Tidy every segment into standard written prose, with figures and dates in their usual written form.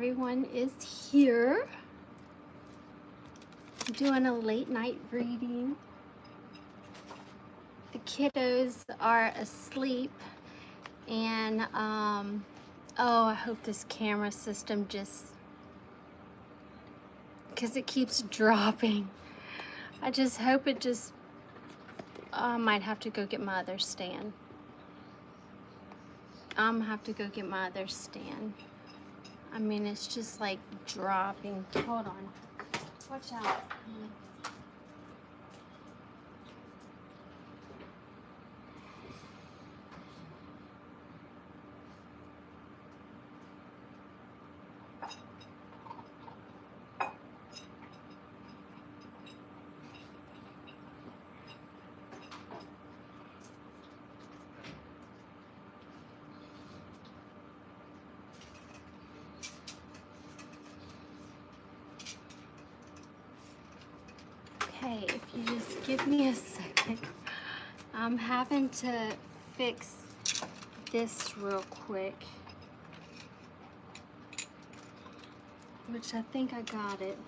everyone is here. I'm doing a late night reading. The kiddos are asleep, and oh, I hope this camera system just, because it keeps dropping. I just hope it just, I might have to go get my other stand. I'm gonna have to go get my other stand. I mean, it's just like dropping. Hold on. Watch out. Okay, if you just give me a second. I'm having to fix this real quick, which I think I got it.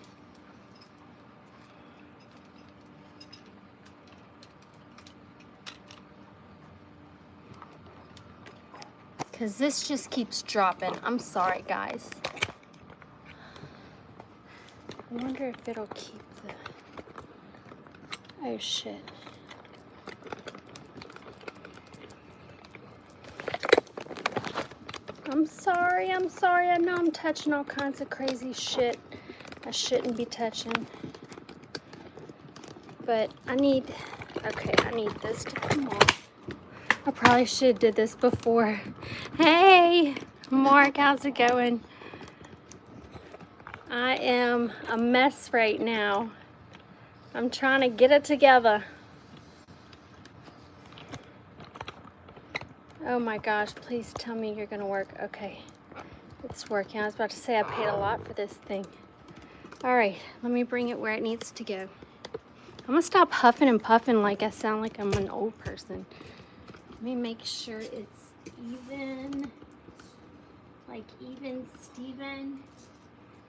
Because this just keeps dropping. I'm sorry, guys. I wonder if it'll keep the... Oh, shit. I'm sorry. I know I'm touching all kinds of crazy shit I shouldn't be touching. But I need this to come off. I probably should have did this before. Hey, Mark, how's it going? I am a mess right now. I'm trying to get it together. Oh my gosh, please tell me you're gonna work. Okay, it's working. I was about to say I paid a lot for this thing. All right, let me bring it where it needs to go. I'm gonna stop huffing and puffing like I sound like I'm an old person. Let me make sure it's even, like even Steven.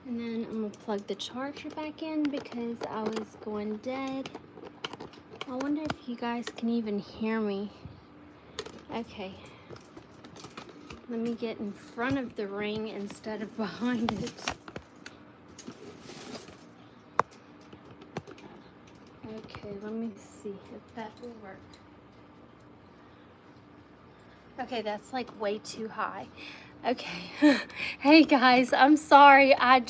And then I'm gonna plug the charger back in because I was going dead. I wonder if you guys can even hear me. Okay. Let me get in front of the ring instead of behind it. Okay, let me see if that will work. Okay, that's like way too high. Okay. Hey guys, I'm sorry. I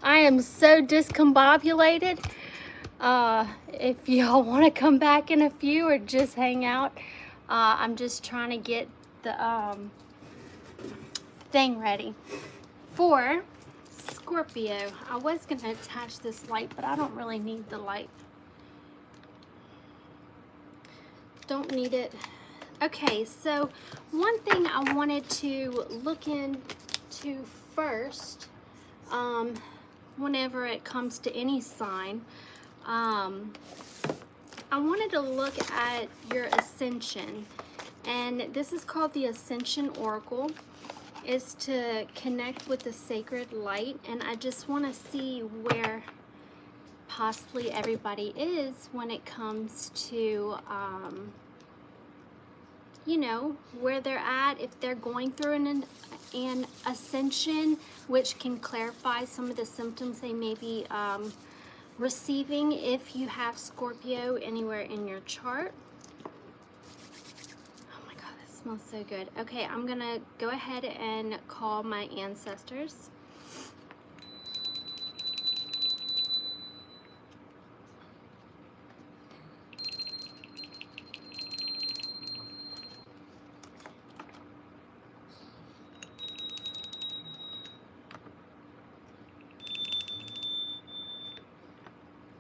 am so discombobulated. If y'all want to come back in a few or just hang out, I'm just trying to get the thing ready for Scorpio. I was going to attach this light, but I don't really need the light. Don't need it. Okay, so one thing I wanted to look into first, whenever it comes to any sign, I wanted to look at your ascension, and this is called the Ascension Oracle. Is to connect with the sacred light, and I just want to see where possibly everybody is when it comes to you know, where they're at, if they're going through an ascension, which can clarify some of the symptoms they may be receiving if you have Scorpio anywhere in your chart. Oh my God, that smells so good. Okay, I'm gonna go ahead and call my ancestors.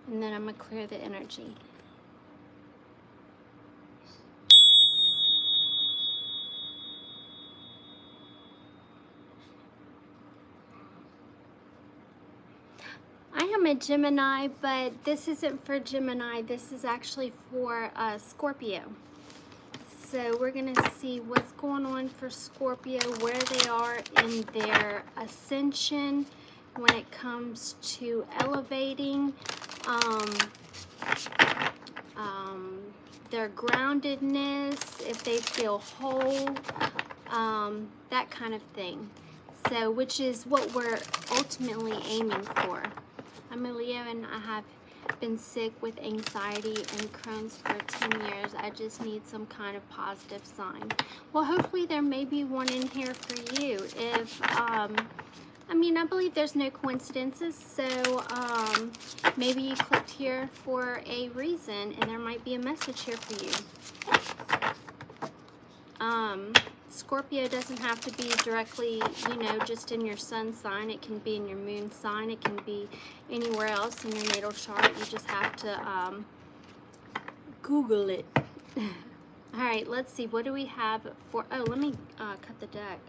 And then I'm gonna clear the energy. I am a Gemini, but this isn't for Gemini. This is actually for Scorpio. so we're going to see what's going on for Scorpio, where they are in their ascension when it comes to elevating, their groundedness, if they feel whole, that kind of thing. So, which is what we're ultimately aiming for. I'm a Leo and I have been sick with anxiety and Crohn's for 10 years. I just need some kind of positive sign. Well, hopefully there may be one in here for you. If, I mean, I believe there's no coincidences, so maybe you clicked here for a reason and there might be a message here for you. Scorpio doesn't have to be directly, you know, just in your sun sign. It can be in your moon sign. It can be anywhere else in your natal chart. You just have to Google it. All right, let's see. What do we have for... Oh, let me cut the deck.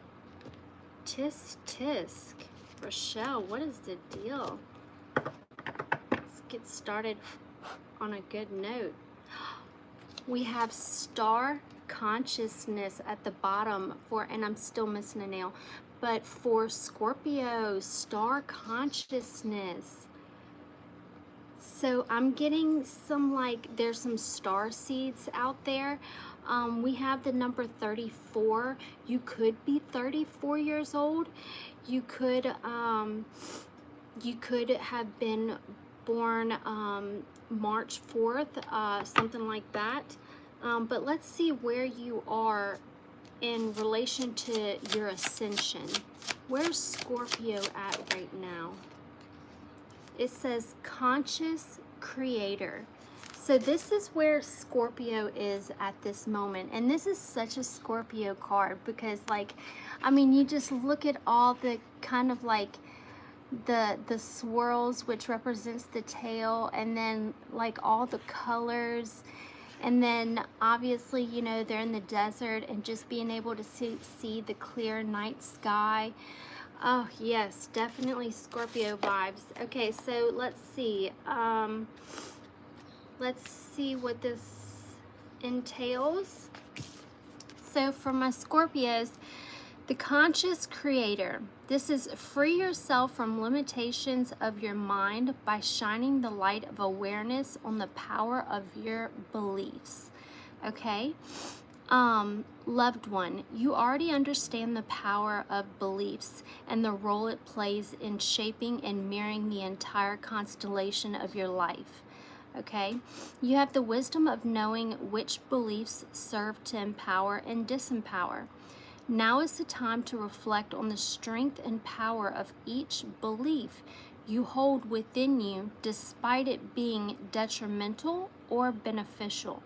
Tisk, tisk. Rochelle, what is the deal? Let's get started on a good note. We have star consciousness at the bottom for, and I'm still missing a nail, but for Scorpio, star consciousness. So I'm getting some, like, there's some star seeds out there. We have the number 34. You could be 34 years old. You could have been born March 4th, something like that. But let's see where you are in relation to your ascension. Where's Scorpio at right now? It says conscious creator. So this is where Scorpio is at this moment. And this is such a Scorpio card because, like, I mean, you just look at all the kind of like the swirls, which represents the tail, and then like all the colors. And then obviously, you know, they're in the desert and just being able to see the clear night sky. Oh, yes, definitely Scorpio vibes. Okay, so let's see. Let's see what this entails. So for my Scorpios, the conscious creator. This is free yourself from limitations of your mind by shining the light of awareness on the power of your beliefs. Okay? Loved one, you already understand the power of beliefs and the role it plays in shaping and mirroring the entire constellation of your life. Okay? You have the wisdom of knowing which beliefs serve to empower and disempower. Now is the time to reflect on the strength and power of each belief you hold within you, despite it being detrimental or beneficial.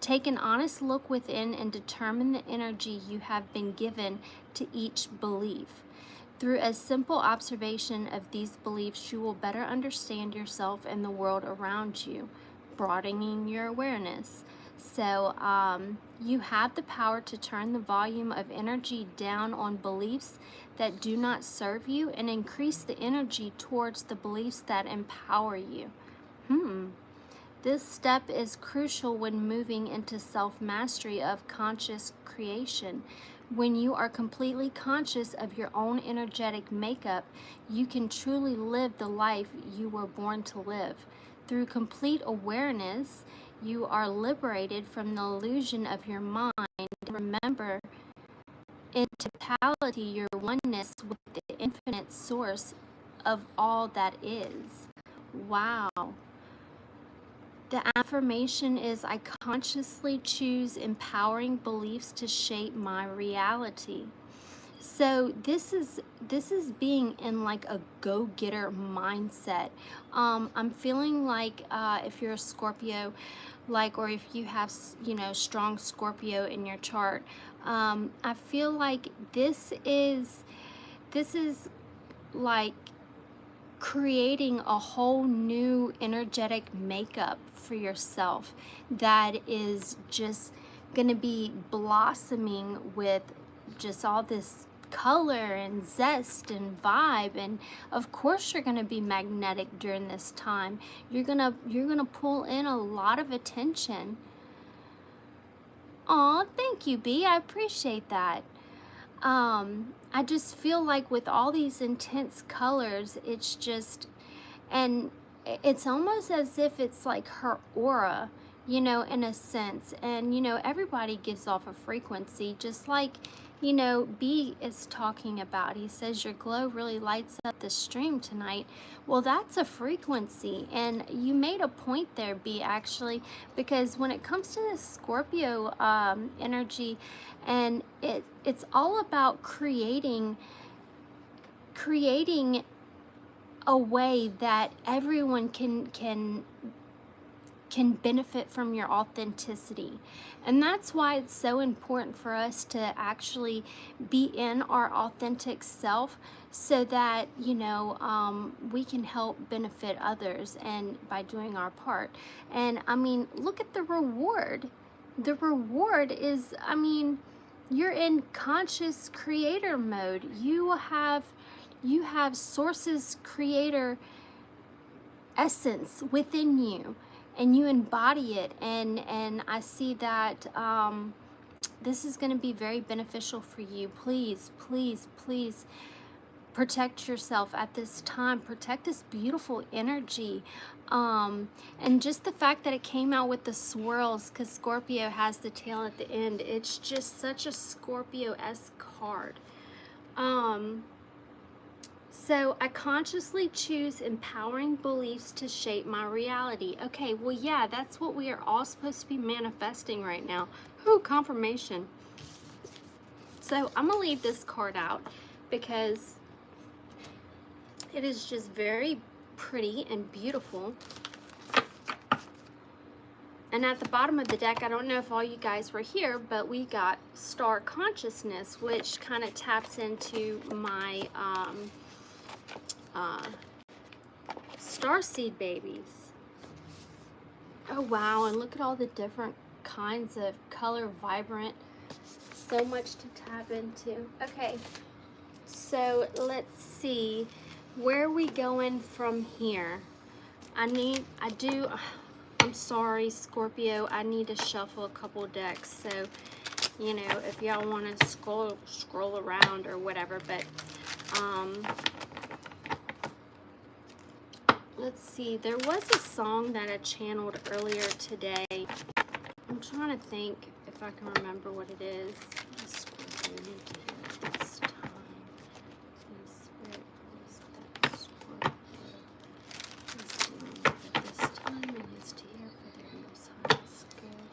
Take an honest look within and determine the energy you have been given to each belief. Through a simple observation of these beliefs, you will better understand yourself and the world around you, broadening your awareness. So you have the power to turn the volume of energy down on beliefs that do not serve you and increase the energy towards the beliefs that empower you. This step is crucial when moving into self-mastery of conscious creation. When you are completely conscious of your own energetic makeup, you can truly live the life you were born to live. Through complete awareness, you are liberated from the illusion of your mind. Remember, in totality, your oneness with the infinite source of all that is. Wow. The affirmation is, I consciously choose empowering beliefs to shape my reality. So this is being in like a go-getter mindset. I'm feeling like if you're a Scorpio, like, or if you have, you know, strong Scorpio in your chart, I feel like this is like creating a whole new energetic makeup for yourself that is just going to be blossoming with just all this color and zest and vibe. And of course you're going to be magnetic during this time. You're going to pull in a lot of attention. Aw, thank you, B. I appreciate that. I just feel like with all these intense colors, it's just, and it's almost as if it's like her aura, you know, in a sense. And, you know, everybody gives off a frequency, just like, you know, B is talking about. He says your glow really lights up the stream tonight. Well, that's a frequency. And you made a point there, B, actually, because when it comes to this Scorpio energy, and it's all about creating a way that everyone can benefit from your authenticity. And that's why it's so important for us to actually be in our authentic self, so that, you know, we can help benefit others and by doing our part. And I mean, look at the reward. The reward is, I mean, you're in conscious creator mode. You have source's creator essence within you, and you embody it. And I see that this is going to be very beneficial for you. Please, please, please protect yourself at this time. Protect this beautiful energy. And just the fact that it came out with the swirls, because Scorpio has the tail at the end, it's just such a Scorpio-esque card. So I consciously choose empowering beliefs to shape my reality. Okay, well, yeah, that's what we are all supposed to be manifesting right now. Ooh, confirmation. So I'm going to leave this card out because it is just very pretty and beautiful. And at the bottom of the deck, I don't know if all you guys were here, but we got Star Consciousness, which kind of taps into my starseed babies. Oh wow, and look at all the different kinds of color, vibrant, so much to tap into. Okay, so let's see, where are we going from here? I'm sorry, Scorpio, I need to shuffle a couple decks, so, you know, if y'all want to scroll around or whatever, but let's see, there was a song that I channeled earlier today. I'm trying to think if I can remember what it is. Scorpio, need to hear it this time. Please, Spirit, please, that Scorpio is doing it this time and is to hear for their most highest good.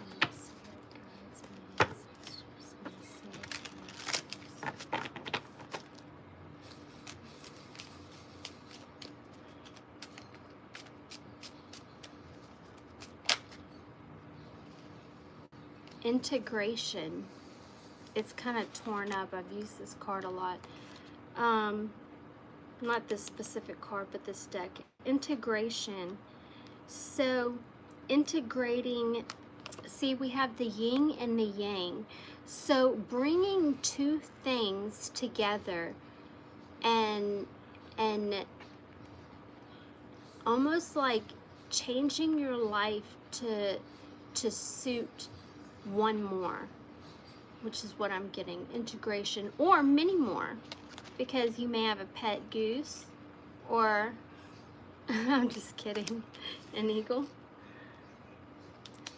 And Spirit guides and ancestors may see it for themselves. Integration. It's kind of torn up. I've used this card a lot. Not this specific card, but this deck. Integration. So integrating, see, we have the yin and the yang. So bringing two things together and almost like changing your life to suit one more, which is what I'm getting. Integration, or many more, because you may have a pet goose, or I'm just kidding, an eagle.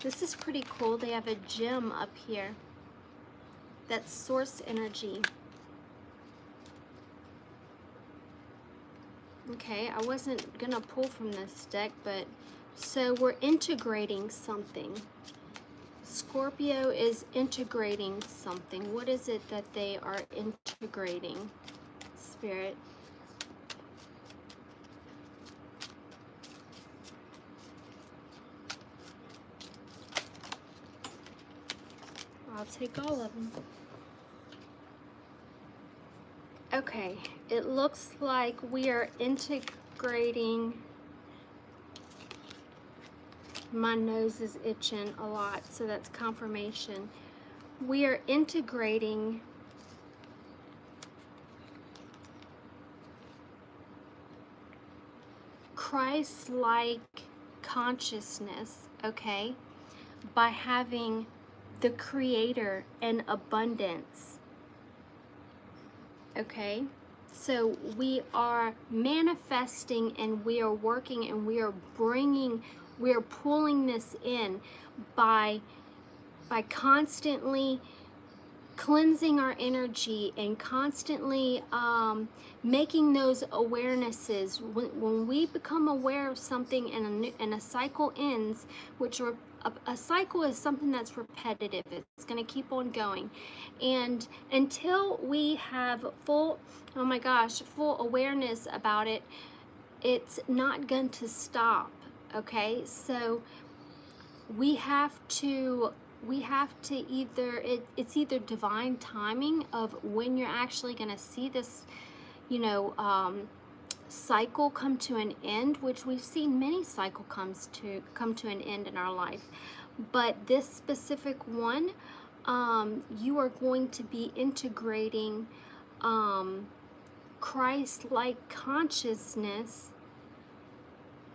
This is pretty cool. They have a gem up here. That's source energy. Okay, I wasn't gonna pull from this deck, but so we're integrating something. Scorpio is integrating something. What is it that they are integrating, Spirit? I'll take all of them. Okay, it looks like we are integrating. My nose is itching a lot, so that's confirmation. We are integrating Christ-like consciousness, okay? by having the Creator and abundance. Okay? So we are manifesting and we are working and we are pulling this in by constantly cleansing our energy and constantly making those awarenesses. When we become aware of something and a cycle ends, which a cycle is something that's repetitive. It's going to keep on going. And until we have full awareness about it, it's not going to stop. Okay? So we have to either, it's either divine timing of when you're actually going to see this, cycle come to an end, which we've seen many cycles come to an end in our life. But this specific one, you are going to be integrating Christ-like consciousness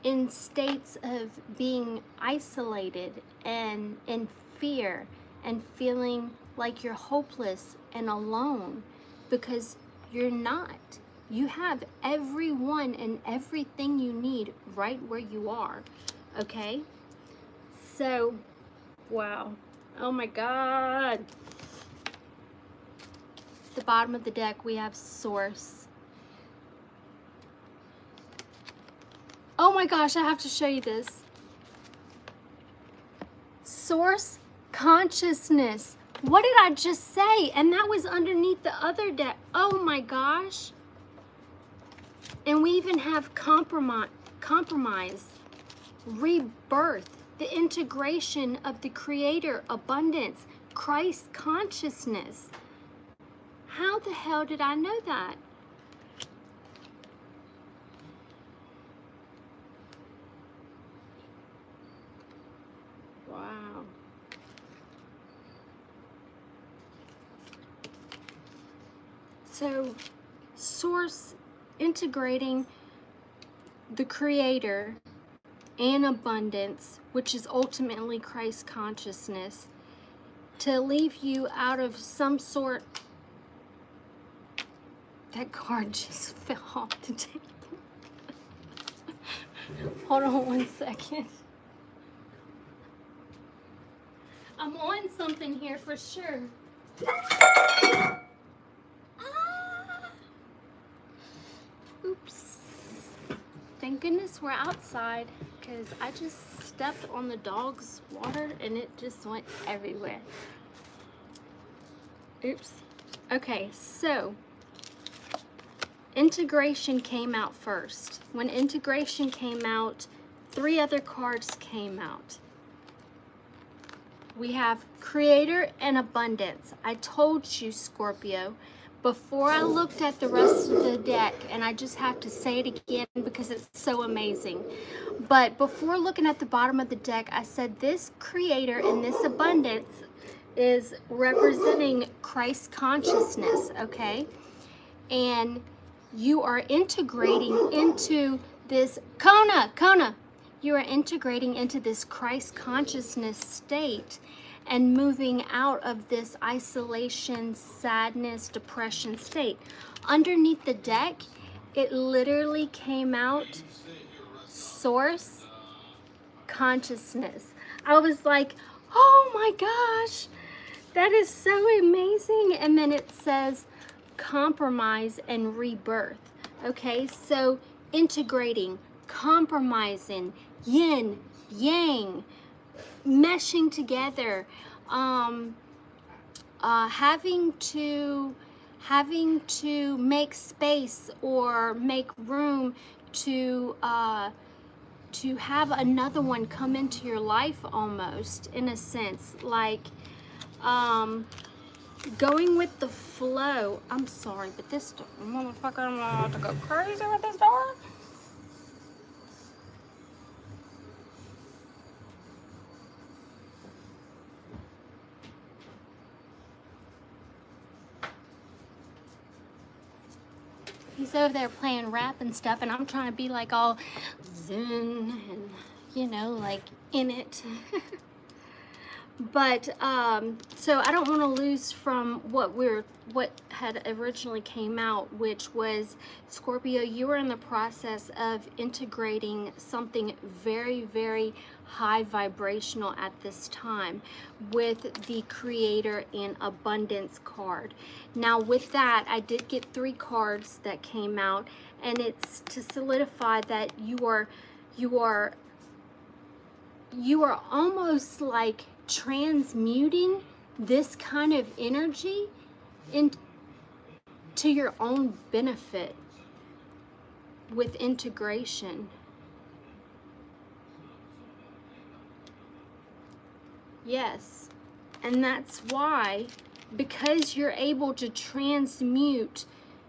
in states of being isolated and in fear and feeling like you're hopeless and alone, because you're not. You have everyone and everything you need right where you are. Okay? So, wow. Oh my God. At the bottom of the deck, we have Source. Oh my gosh, I have to show you this. Source consciousness. What did I just say? And that was underneath the other deck. Oh my gosh. And we even have compromise, rebirth, the integration of the Creator, abundance, Christ consciousness. How the hell did I know that? Wow. So, Source integrating the Creator and abundance, which is ultimately Christ consciousness, to leave you out of some sort. That card just fell off the table. Hold on one second. I'm on something here for sure. Oops. Thank goodness we're outside, because I just stepped on the dog's water and it just went everywhere. Oops. Okay, so integration came out first. When integration came out, 3 other cards came out. We have Creator and abundance. I told you, Scorpio, before I looked at the rest of the deck, and I just have to say it again because it's so amazing. But before looking at the bottom of the deck, I said this Creator and this abundance is representing Christ consciousness, okay? And you are integrating into this, Kona, you are integrating into this Christ consciousness state and moving out of this isolation, sadness, depression state. Underneath the deck, it literally came out Source consciousness. I was like, oh my gosh, that is so amazing. And then it says compromise and rebirth. Okay, so integrating, compromising, yin, yang, meshing together, having to make space or make room to have another one come into your life, almost in a sense, like going with the flow. I'm sorry, but this motherfucker, I'm about to go crazy with this door. He's over there playing rap and stuff, and I'm trying to be like all zen and, like in it. But so I don't want to lose from what had originally came out, which was Scorpio, you are in the process of integrating something very, very high vibrational at this time with the Creator and Abundance card. Now with that, I did get 3 cards that came out, and it's to solidify that you are almost like transmuting this kind of energy into your own benefit with integration. Yes. And that's why, because you're able to transmute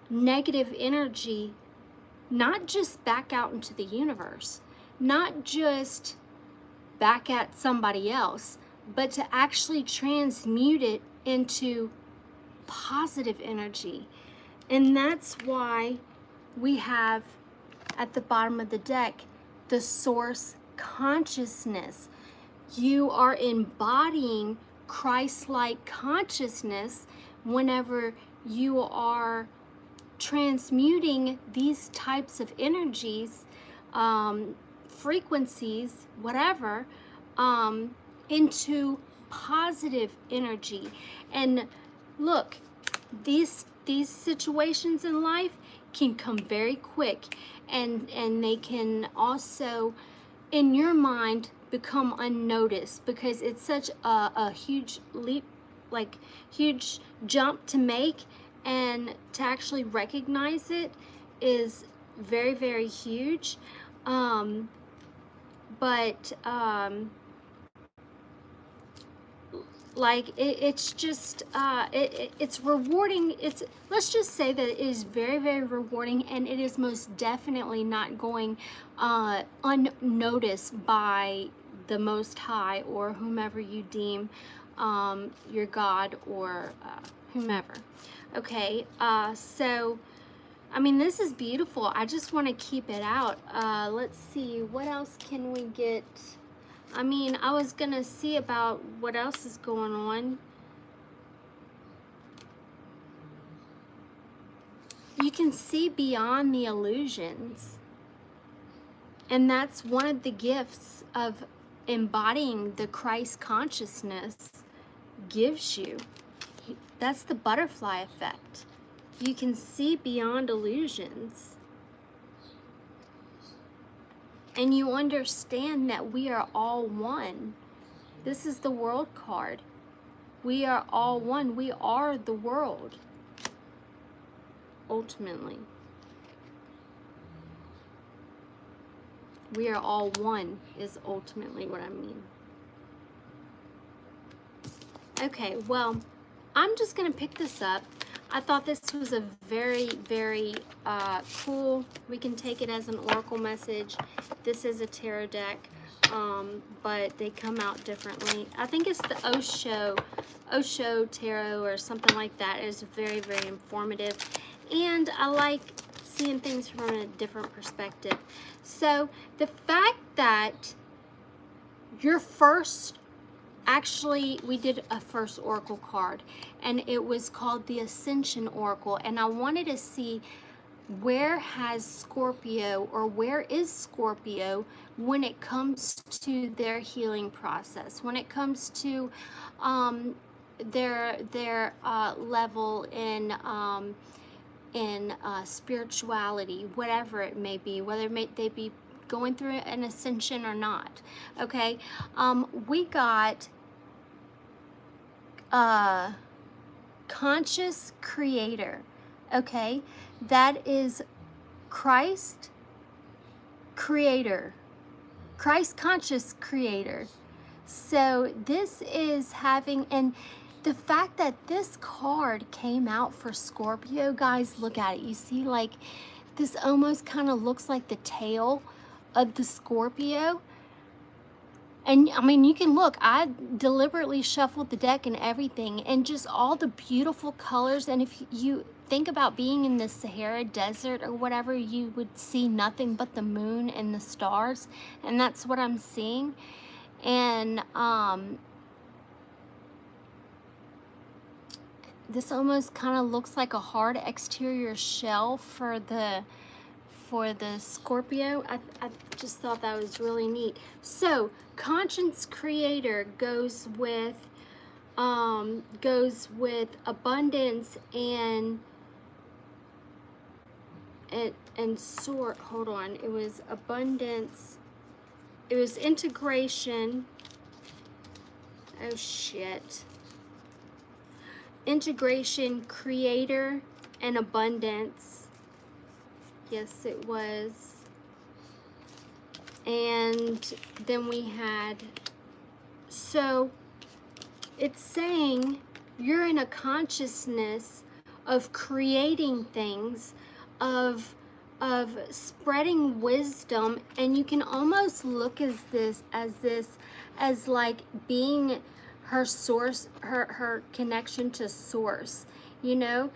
negative energy, not just back out into the universe, not just back at somebody else, but to actually transmute it into positive energy. And that's why we have at the bottom of the deck the source consciousness. You are embodying Christ-like consciousness whenever you are transmuting these types of energies, frequencies, whatever, into positive energy. And look, these situations in life can come very quick, and they can also, in your mind, become unnoticed, because it's such a huge leap, like huge jump to make, and to actually recognize it is very, very huge. Like it's just it's rewarding. It's, let's just say that it is very, very rewarding, and it is most definitely not going unnoticed by the Most High, or whomever you deem your God, or whomever. Okay, so I mean, this is beautiful. I just want to keep it out. Let's see, what else can we get? I mean, I was gonna see about what else is going on. You can see beyond the illusions. And that's one of the gifts of embodying the Christ consciousness gives you. That's the butterfly effect. You can see beyond illusions. And you understand that we are all one. This is the world card. We are all one. We are the world, ultimately. We are all one is ultimately what I mean. Okay, well, I'm just going to pick this up. I thought this was a very, very cool. We can take it as an oracle message. This is a tarot deck, but they come out differently. I think it's the Osho Tarot or something like that. It's very, very informative. And I like seeing things from a different perspective. So the fact that your first, actually, we did a first oracle card, and it was called the Ascension Oracle, and I wanted to see where has Scorpio, or where is Scorpio when it comes to their healing process, when it comes to their level in spirituality, whatever it may be, whether they be going through an ascension or not. Okay, we got conscious creator. Okay, that is Christ creator, Christ conscious creator. So this is having, and the fact that this card came out for Scorpio, guys, look at it. You see, like, this almost kind of looks like the tail of the Scorpio. And I mean, you can look, I deliberately shuffled the deck and everything, and just all the beautiful colors. And if you think about being in the Sahara Desert or whatever, you would see nothing but the moon and the stars. And that's what I'm seeing. And this almost kind of looks like a hard exterior shell for the Scorpio. I just thought that was really neat. So conscience creator goes with abundance and sort. Hold on, it was abundance. It was integration. Oh shit. Integration, creator, and abundance. Yes, it was. And then we had, so it's saying you're in a consciousness of creating things, of spreading wisdom, and you can almost look as like being her source, her connection to source, you know,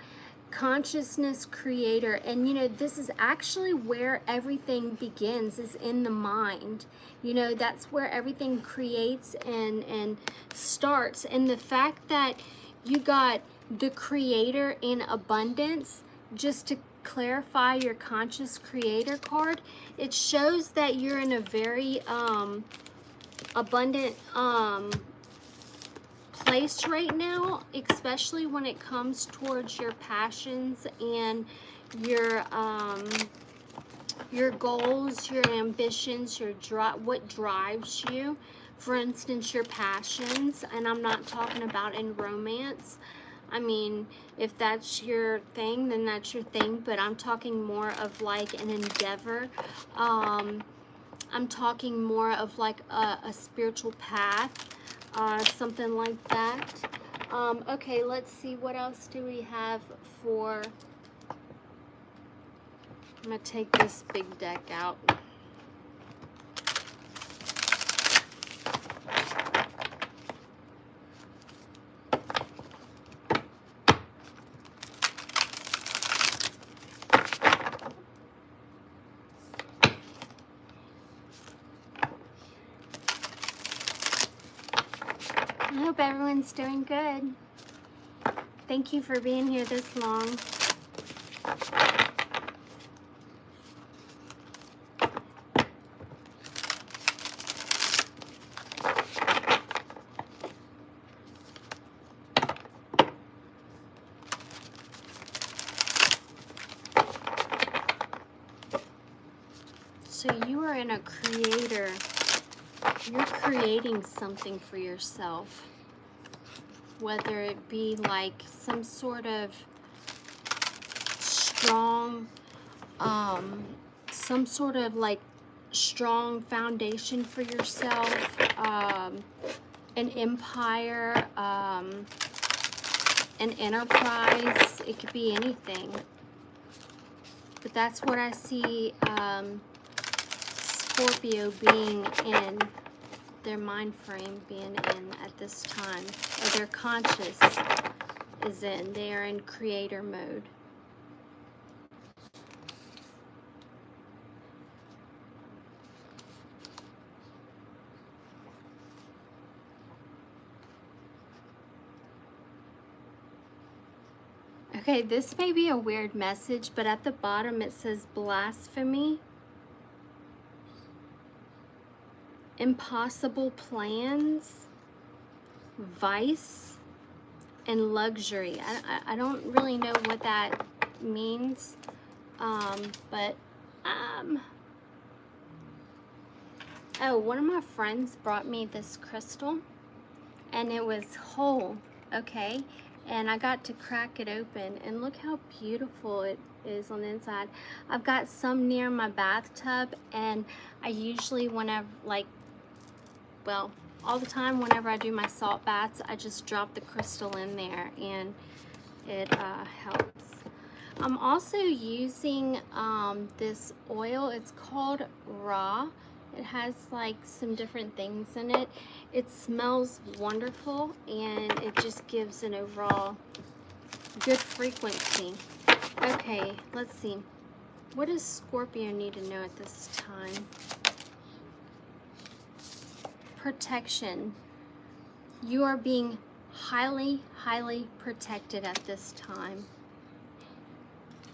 consciousness creator. And you know, this is actually where everything begins, is in the mind. You know, that's where everything creates and starts. And the fact that you got the creator in abundance, just to clarify your conscious creator card, it shows that you're in a very abundant place right now, especially when it comes towards your passions and your goals, your ambitions, what drives you. For instance, your passions, and I'm not talking about in romance. I mean, if that's your thing, then that's your thing, but I'm talking more of like an endeavor. I'm talking more of like a spiritual path, something like that. Okay, let's see, what else do we have for, I'm gonna take this big deck out. I hope everyone's doing good. Thank you for being here this long. So you are in a creator. You're creating something for yourself. Whether it be like some sort of strong, some sort of like strong foundation for yourself, an empire, an enterprise. It could be anything. But that's what I see Scorpio being in, their mind frame being in at this time, or their conscious is in. They are in creator mode. Okay, this may be a weird message, but at the bottom it says blasphemy, impossible plans, vice, and luxury. I don't really know what that means, but oh, one of my friends brought me this crystal, and it was whole, okay, and I got to crack it open, and look how beautiful it is on the inside. I've got some near my bathtub, and I usually, whenever, like, well, all the time whenever I do my salt baths, I just drop the crystal in there, and it helps. I'm also using this oil. It's called Raw. It has like some different things in it. It smells wonderful, and it just gives an overall good frequency. Okay, let's see. What does Scorpio need to know at this time? Protection. You are being highly, highly protected at this time.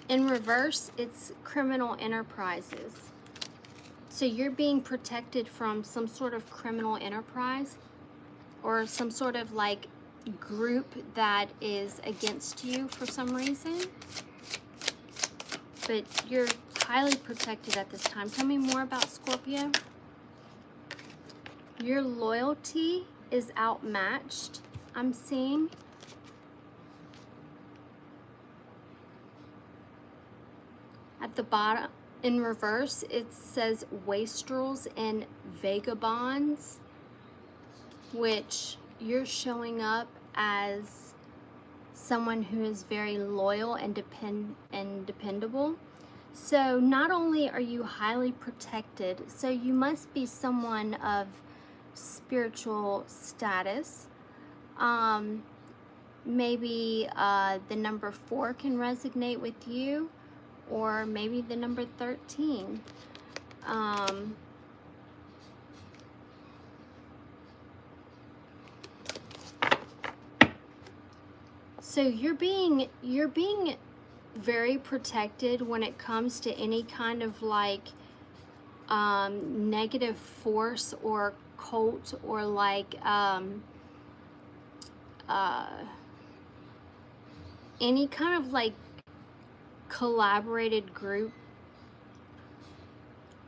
In reverse, it's criminal enterprises. So you're being protected from some sort of criminal enterprise or some sort of like group that is against you for some reason. But you're highly protected at this time. Tell me more about Scorpio. Your loyalty is outmatched, I'm seeing. At the bottom, in reverse, it says wastrels and vagabonds, which you're showing up as someone who is very loyal and dependable. So not only are you highly protected, so you must be someone of spiritual status. Maybe the number 4 can resonate with you, or maybe the number 13. So you're being very protected when it comes to any kind of like negative force or cult or like any kind of like collaborated group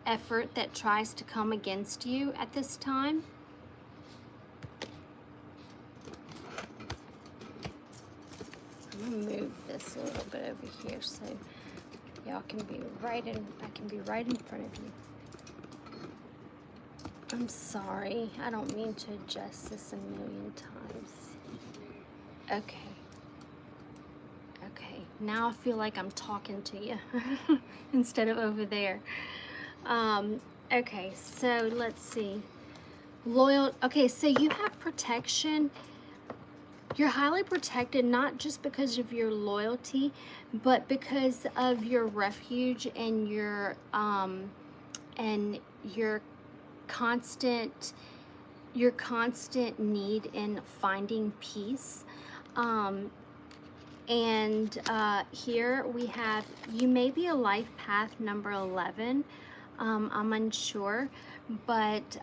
effort that tries to come against you at this time. I'm gonna move this a little bit over here so y'all can be right in, I can be right in front of you. I'm sorry, I don't mean to adjust this a million times. Okay. Okay, now I feel like I'm talking to you instead of over there. Okay, so let's see. Loyal, okay, so you have protection. You're highly protected, not just because of your loyalty, but because of your refuge and your constant need in finding peace. Here we have, you may be a life path number 11. I'm unsure, but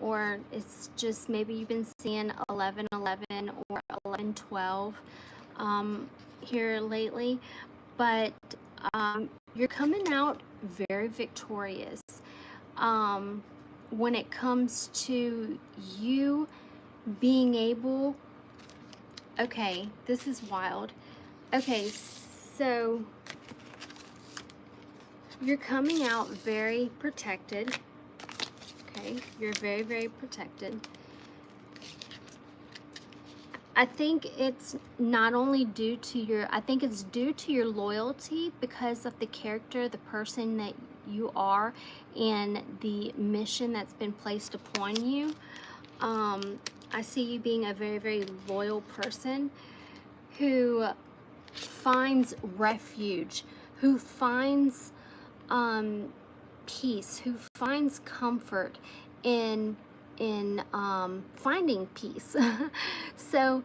or it's just maybe you've been seeing 1111 or 1112 here lately, but you're coming out very victorious when it comes to you being able. Okay, this is wild. Okay, so you're coming out very protected. Okay, you're very, very protected. I think it's not only due to your, I think it's due to your loyalty because of the character, the person that you are, and the mission that's been placed upon you. I see you being a very, very loyal person who finds refuge, who finds peace, who finds comfort in finding peace. So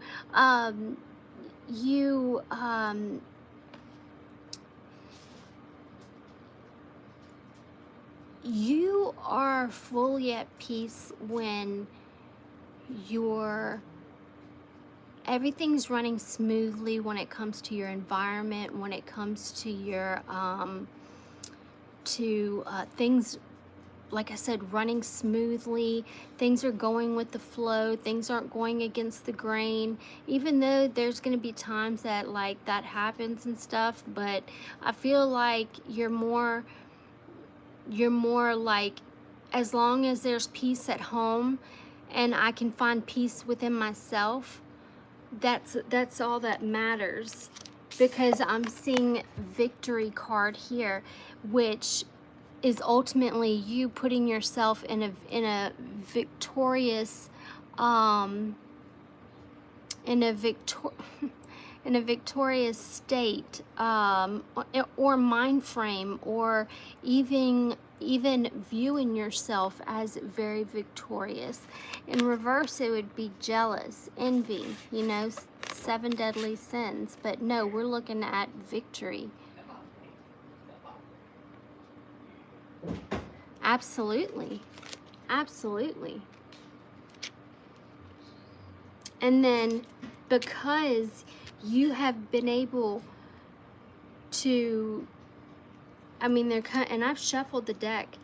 you are fully at peace when everything's running smoothly, when it comes to your environment, when it comes to your things, like I said, running smoothly. Things are going with the flow. Things aren't going against the grain, even though there's going to be times that like that happens and stuff. But I feel like you're more like, as long as there's peace at home and I can find peace within myself, that's all that matters. Because I'm seeing victory card here, which is ultimately you putting yourself in a victorious in a victorious state, or mind frame, or even viewing yourself as very victorious. In reverse, it would be jealous, envy, you know, 7 deadly sins. But no, we're looking at victory. Absolutely. Absolutely. And then because you have been able to, I mean, and I've shuffled the deck,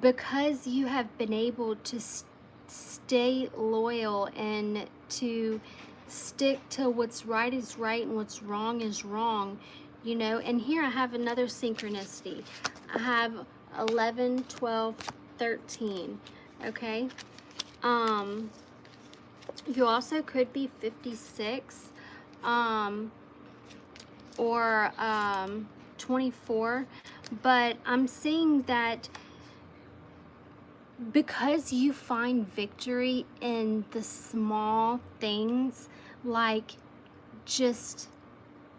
because you have been able to stay loyal and to stick to what's right is right and what's wrong is wrong, you know. And here I have another synchronicity. I have 11, 12, 13, okay? You also could be 56, or 24, but I'm seeing that because you find victory in the small things, like just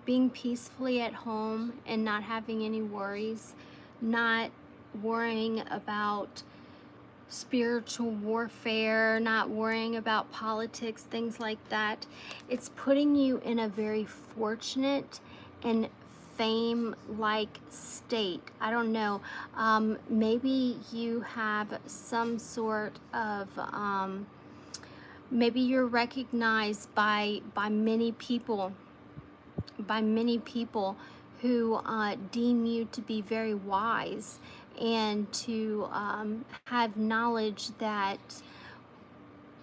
being peacefully at home and not having any worries, not worrying about spiritual warfare, not worrying about politics, things like that, it's putting you in a very fortunate and fame-like state. I don't know, maybe you have some sort of, maybe you're recognized by many people, who deem you to be very wise, and to have knowledge that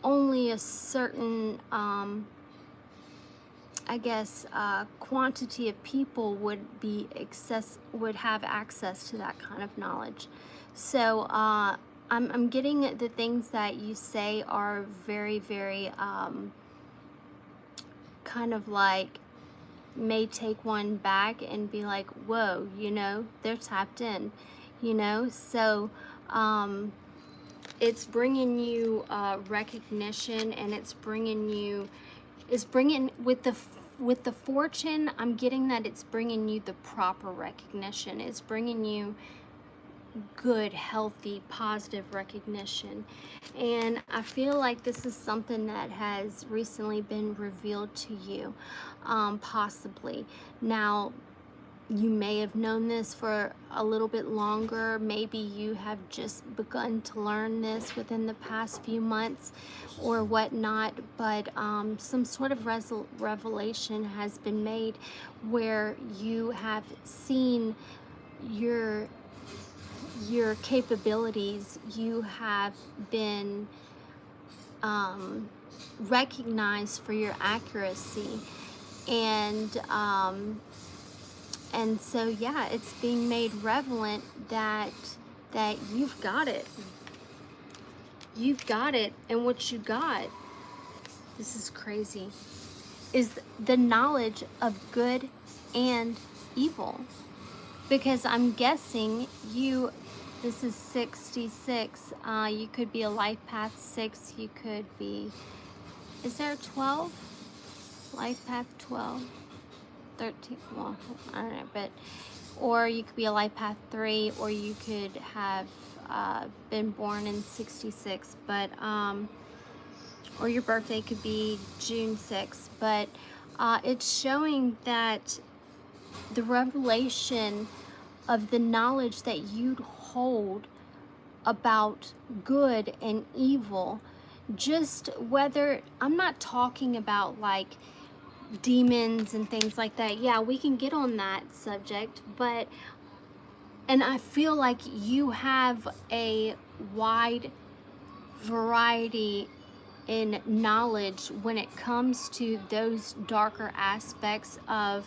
only a certain, I guess, quantity of people would have access to that kind of knowledge. So I'm getting the things that you say are very, very kind of like, may take one back and be like, whoa, you know, they're tapped in, you know. So it's bringing you recognition, and it's bringing with the fortune, I'm getting that it's bringing you the proper recognition. It's bringing you good, healthy, positive recognition. And I feel like this is something that has recently been revealed to you, possibly. Now, you may have known this for a little bit longer. Maybe you have just begun to learn this within the past few months or whatnot, but some sort of revelation has been made where you have seen your capabilities. You have been recognized for your accuracy, and so yeah, it's being made relevant that you've got it. You've got it, and what you got, this is crazy, is the knowledge of good and evil. Because I'm guessing this is 66, you could be a life path 6, you could be, is there a 12? Life path 12? 13, well, I don't know, but, or you could be a life path 3, or you could have been born in 66, but, or your birthday could be June 6th, but it's showing that the revelation of the knowledge that you hold about good and evil, just whether, I'm not talking about like demons and things like that. Yeah, we can get on that subject, but, and I feel like you have a wide variety in knowledge when it comes to those darker aspects of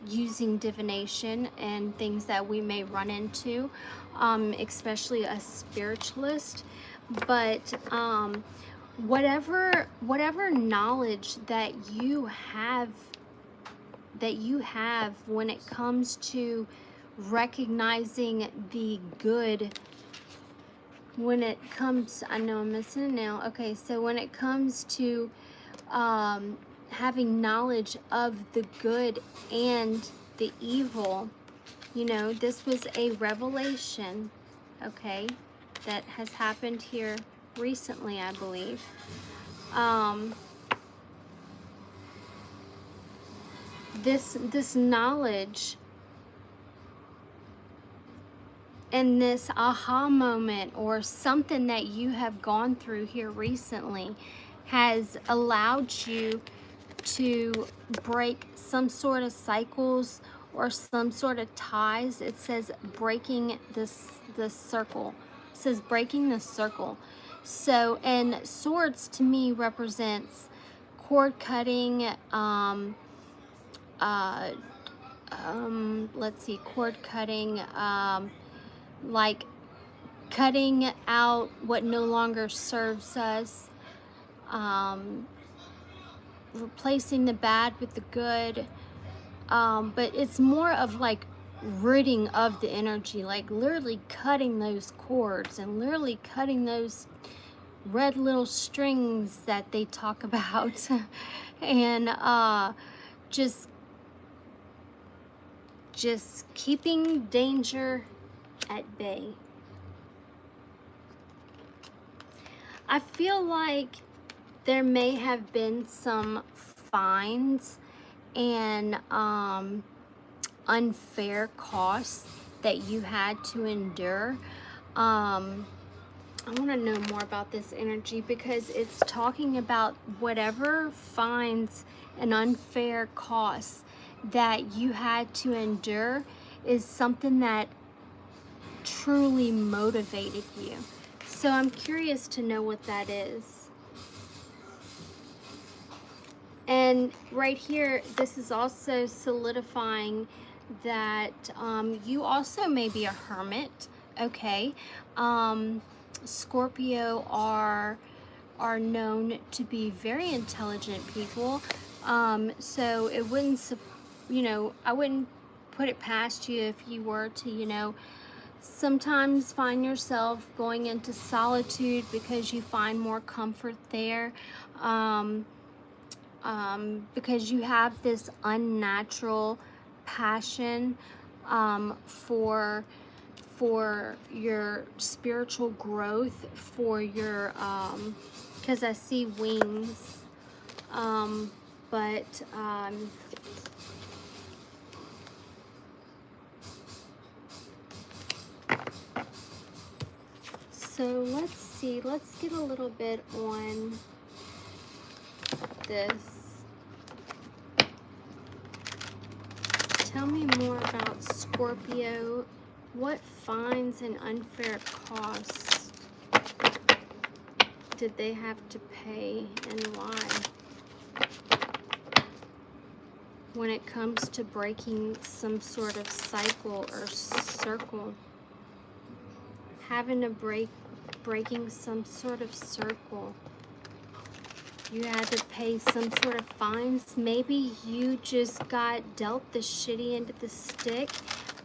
using divination and things that we may run into, especially a spiritualist. But whatever knowledge that you have when it comes to recognizing the good, when it comes, I know I'm missing a nail. Okay, so when it comes to having knowledge of the good and the evil. You know, this was a revelation, okay, that has happened here recently, I believe. This knowledge and this aha moment or something that you have gone through here recently has allowed you to break some sort of cycles or some sort of ties. It says breaking this circle. It says breaking the circle. So, and swords to me represents cord cutting, let's see, cord cutting, like cutting out what no longer serves us, replacing the bad with the good. But it's more of like ridding of the energy, like literally cutting those cords and literally cutting those red little strings that they talk about and just keeping danger at bay. I feel like there may have been some fines and unfair costs that you had to endure. I want to know more about this energy because it's talking about whatever fines and unfair costs that you had to endure is something that truly motivated you. So I'm curious to know what that is. And right here, this is also solidifying that you also may be a hermit, okay? Scorpio are known to be very intelligent people. So it wouldn't, you know, I wouldn't put it past you if you were to, you know, sometimes find yourself going into solitude because you find more comfort there. Because you have this unnatural passion for your spiritual growth, for your because I see wings, but so let's see, let's get a little bit on this. Tell me more about Scorpio. What fines and unfair costs did they have to pay and why? When it comes to breaking some sort of cycle or circle. Having to breaking some sort of circle. You had to pay some sort of fines. Maybe you just got dealt the shitty end of the stick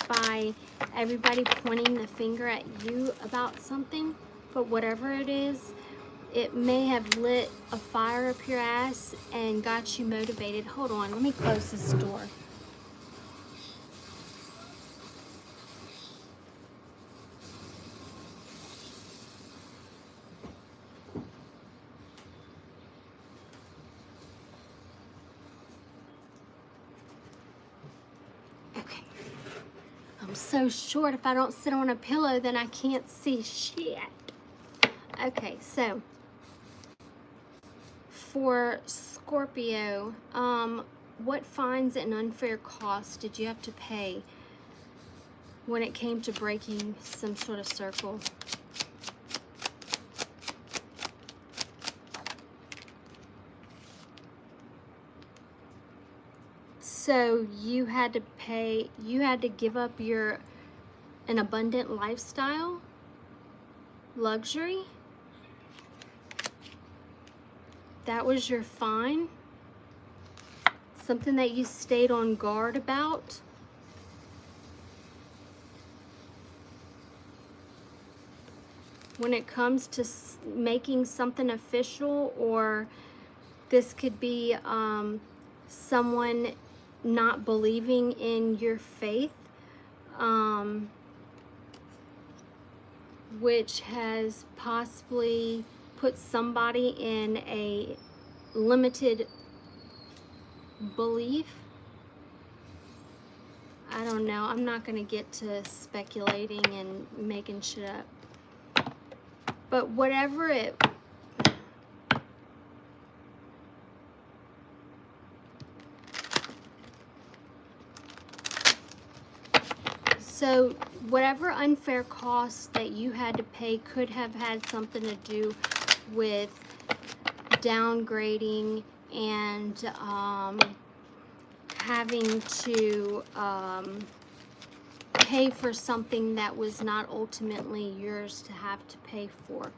by everybody pointing the finger at you about something. But whatever it is, it may have lit a fire up your ass and got you motivated. Hold on, let me close this door. I'm so short, if I don't sit on a pillow, then I can't see shit. Okay, so for Scorpio, what fines and unfair costs did you have to pay when it came to breaking some sort of circle? So you had to pay, you had to give up an abundant lifestyle, luxury. That was your fine. Something that you stayed on guard about. When it comes to making something official or This could be someone not believing in your faith, which has possibly put somebody in a limited belief. I don't know. I'm not going to get to speculating and making shit up. But whatever it... So whatever unfair costs that you had to pay could have had something to do with downgrading and having to pay for something that was not ultimately yours to have to pay for.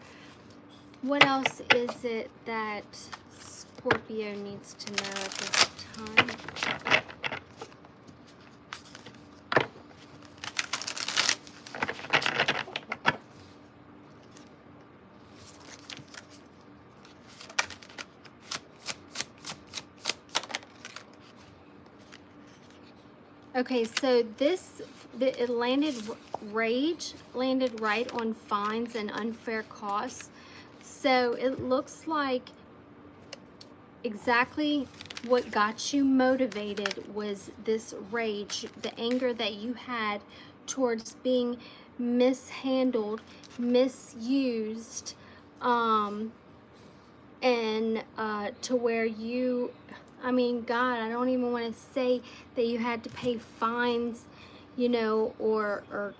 What else is it that Scorpio needs to know at this time? Okay, so it landed, rage landed right on fines and unfair costs. So it looks like exactly what got you motivated was this rage, the anger that you had towards being mishandled, misused, and to where you... I mean, God, I don't even want to say that you had to pay fines, you know, or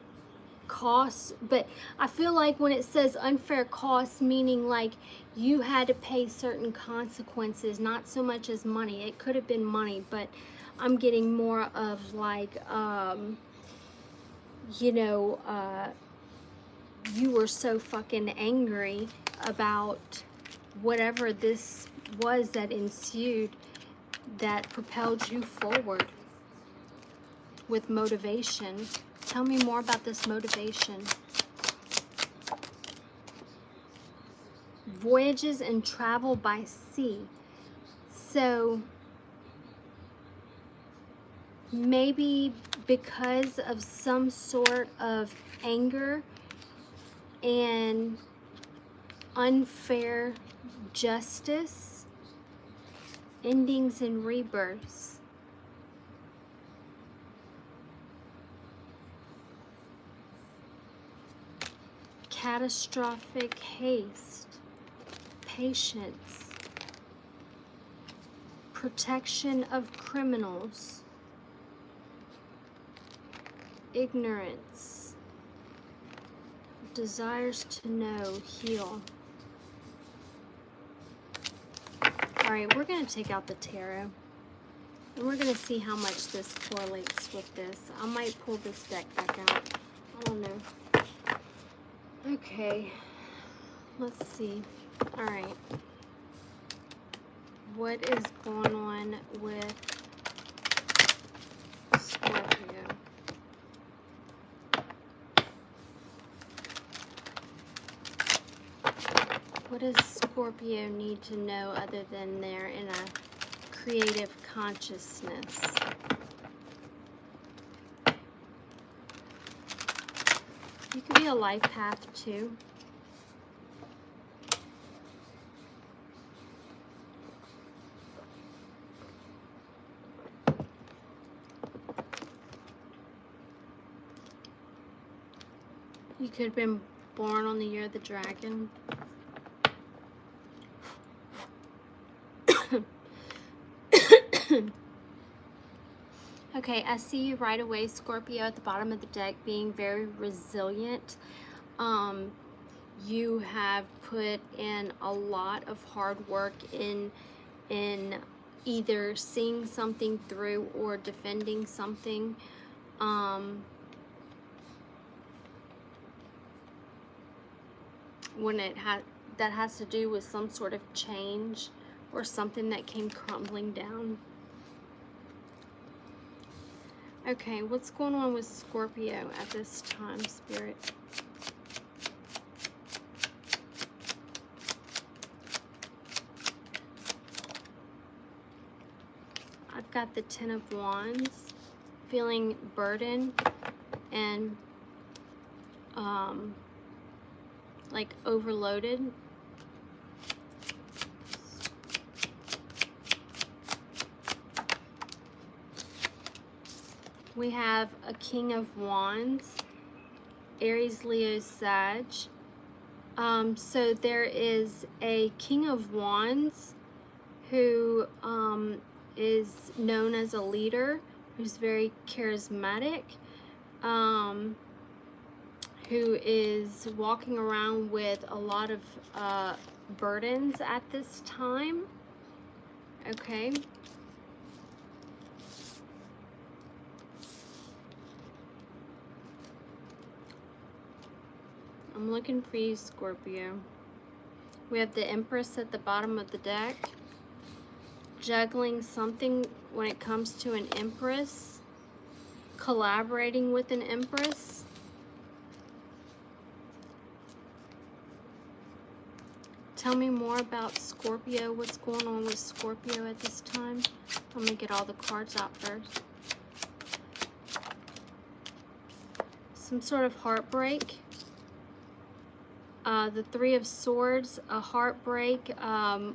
costs, but I feel like when it says unfair costs, meaning like you had to pay certain consequences, not so much as money. It could have been money, but I'm getting more of like, you know, you were so fucking angry about whatever this was that ensued, that propelled you forward with motivation. Tell me more about this motivation. Voyages and travel by sea. So maybe because of some sort of anger and unfair justice, endings and rebirths. Catastrophic haste, patience, protection of criminals, ignorance, desires to know, heal. Alright, we're going to take out the tarot. And we're going to see how much this correlates with this. I might pull this deck back out. I don't know. Okay. Let's see. Alright. What is going on with Scorpio? What does Scorpio need to know other than they're in a creative consciousness? You could be a life path too. You could have been born on the year of the dragon. Okay, I see you right away, Scorpio, at the bottom of the deck, being very resilient. You have put in a lot of hard work in either seeing something through or defending something. When that has to do with some sort of change or something that came crumbling down. Okay, what's going on with Scorpio at this time, Spirit? got the Ten of Wands, feeling burdened and like overloaded. We have a King of Wands, Aries, Leo, Sag. So there is a King of Wands who is known as a leader, who's very charismatic, who is walking around with a lot of burdens at this time. Okay. I'm looking for you, Scorpio. We have the Empress at the bottom of the deck. Juggling something when it comes to an Empress. Collaborating with an Empress. Tell me more about Scorpio. What's going on with Scorpio at this time? I'm going to get all the cards out first. Some sort of heartbreak. The Three of Swords, a heartbreak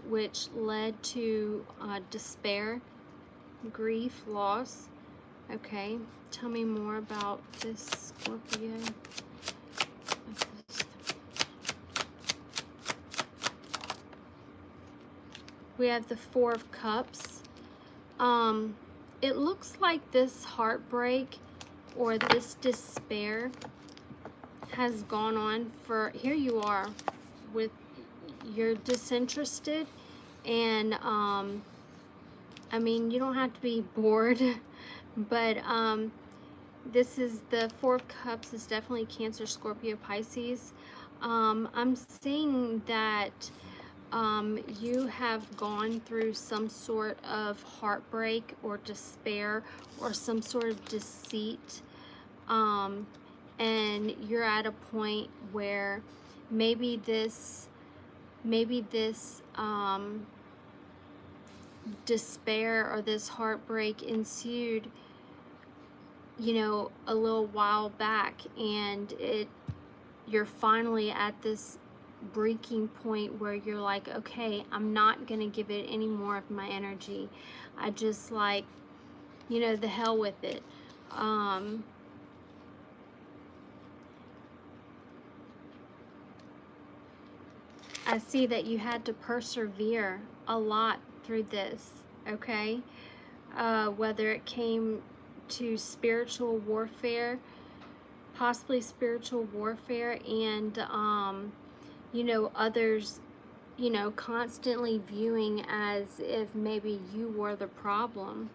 which led to despair, grief, loss. Okay, tell me more about this Scorpio. We have the Four of Cups. It looks like this heartbreak or this despair has gone on for, here you are with, you're disinterested, and I mean, you don't have to be bored, but this is the Four of Cups is definitely Cancer, Scorpio, Pisces. I'm seeing that you have gone through some sort of heartbreak or despair or some sort of deceit, and you're at a point where maybe this despair or this heartbreak ensued, you know, a little while back, and you're finally at this breaking point where you're like, okay, I'm not gonna give it any more of my energy. I just, like, you know, the hell with it. I see that you had to persevere a lot through this, okay? Whether it came to spiritual warfare, possibly spiritual warfare, and, you know, others, you know, constantly viewing as if maybe you were the problem.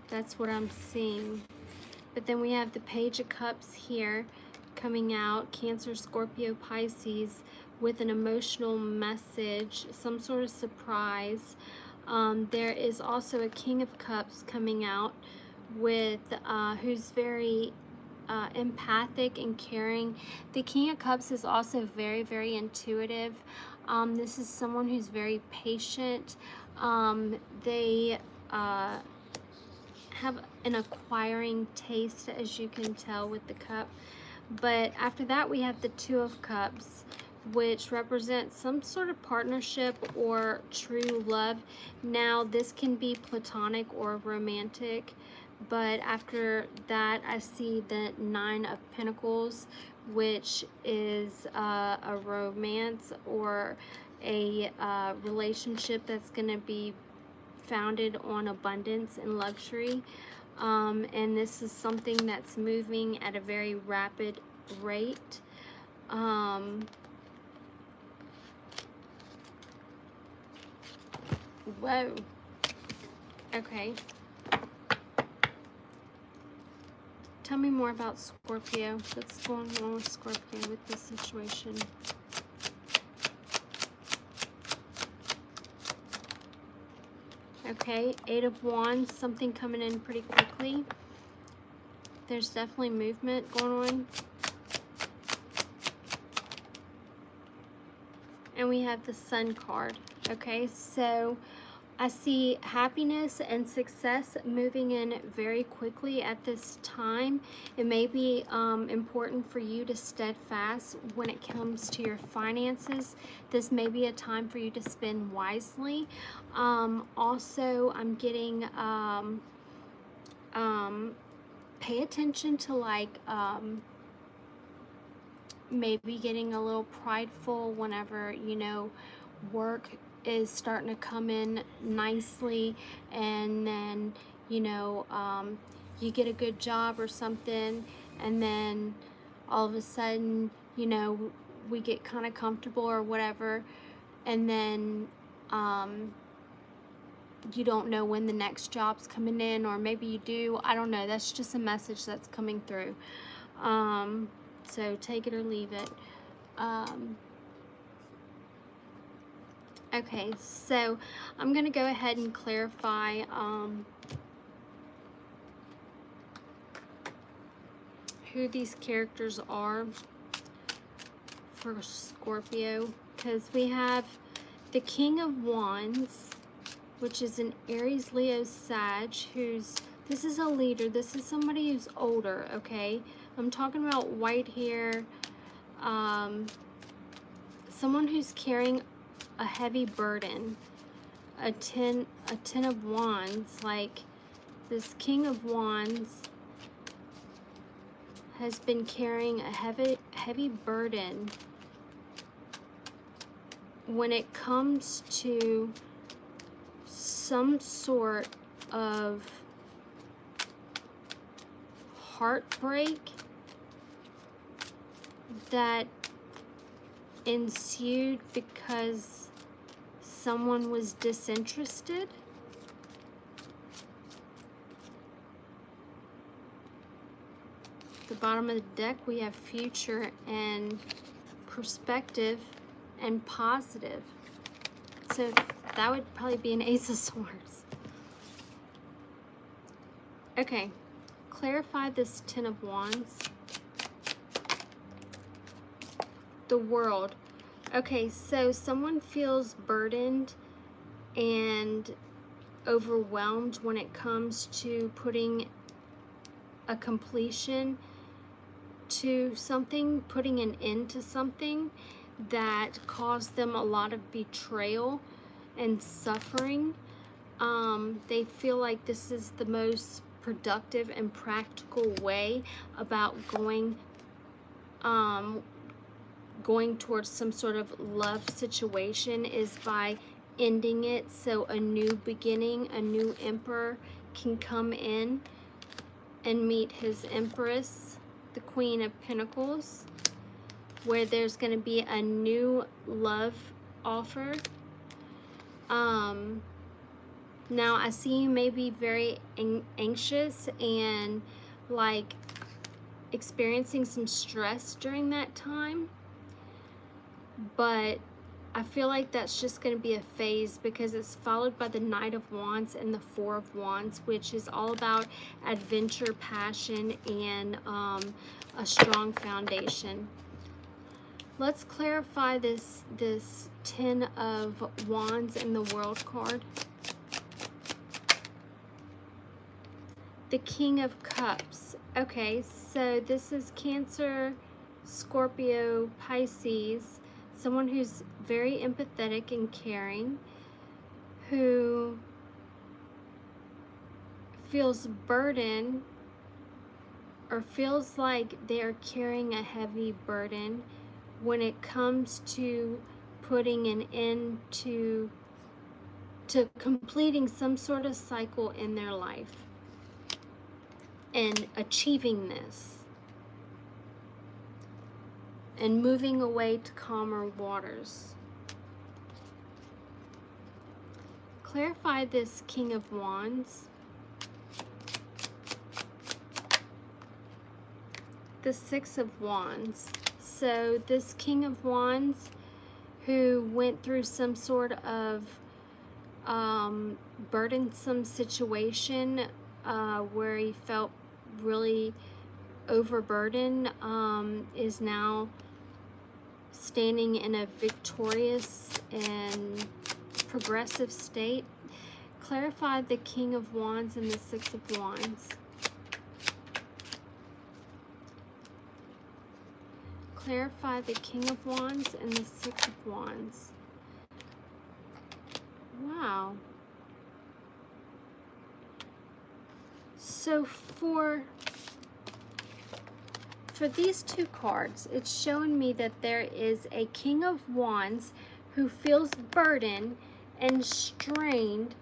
That's what I'm seeing. But then we have the Page of Cups here coming out, Cancer, Scorpio, Pisces, with an emotional message, some sort of surprise. There is also a King of Cups coming out with who's very empathic and caring. The King of Cups is also very, very intuitive. This is someone who's very patient. They have an acquiring taste, as you can tell with the cup. But after that, we have the Two of Cups, which represents some sort of partnership or true love. Now, this can be platonic or romantic, but after that, I see the Nine of Pentacles, which is a romance or a relationship that's going to be founded on abundance and luxury. And this is something that's moving at a very rapid rate. Whoa. Okay. Tell me more about Scorpio. What's going on with Scorpio with this situation? Okay, Eight of Wands, something coming in pretty quickly. There's definitely movement going on. And we have the Sun card. Okay, so I see happiness and success moving in very quickly at this time. It may be important for you to steadfast when it comes to your finances. This may be a time for you to spend wisely. Also, I'm getting pay attention to like maybe getting a little prideful whenever, you know, work is starting to come in nicely, and then, you know, you get a good job or something, and then all of a sudden, you know, we get kind of comfortable or whatever, and then you don't know when the next job's coming in, or maybe you do. I don't know. That's just a message that's coming through. So take it or leave it. Okay, so I'm going to go ahead and clarify who these characters are for Scorpio, because we have the King of Wands, which is an Aries, Leo, Sag, this is a leader. This is somebody who's older, okay? I'm talking about white hair, someone who's carrying a heavy burden, a ten of Wands. Like, this King of Wands has been carrying a heavy burden when it comes to some sort of heartbreak that ensued because someone was disinterested. At the bottom of the deck, we have future and perspective and positive. So that would probably be an Ace of Swords. Okay, clarify this Ten of Wands. The World. Okay, so someone feels burdened and overwhelmed when it comes to putting a completion to something, putting an end to something that caused them a lot of betrayal and suffering. They feel like this is the most productive and practical way about going towards some sort of love situation, is by ending it, so a new beginning, a new emperor can come in and meet his empress, the Queen of Pentacles, where there's going to be a new love offer. Now I see you may be very anxious and like experiencing some stress during that time, but I feel like that's just going to be a phase, because it's followed by the Knight of Wands and the Four of Wands, which is all about adventure, passion, and a strong foundation. Let's clarify this Ten of Wands in the World card. The King of Cups. Okay, so this is Cancer, Scorpio, Pisces, someone who's very empathetic and caring, who feels burdened or feels like they're carrying a heavy burden when it comes to putting an end to completing some sort of cycle in their life and achieving this and moving away to calmer waters. Clarify this King of Wands. The Six of Wands. So this King of Wands, who went through some sort of burdensome situation where he felt really overburdened, is now standing in a victorious and progressive state. Clarify the King of Wands and the Six of Wands. Clarify the King of Wands and the Six of Wands. Wow. So for these two cards, it's showing me that there is a King of Wands who feels burdened and strained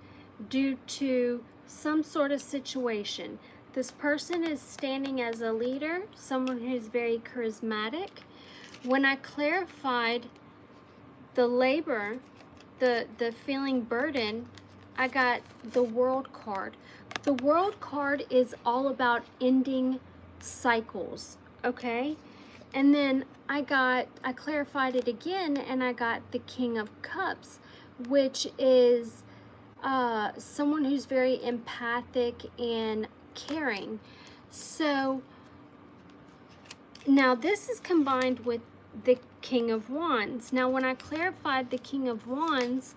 due to some sort of situation. This person is standing as a leader, someone who's very charismatic. When I clarified the labor, the feeling burden, I got the World card. The World card is all about ending cycles, okay? And then I clarified it again, and I got the King of Cups, which is someone who's very empathic and caring. So now this is combined with the King of Wands. Now when I clarified the King of Wands,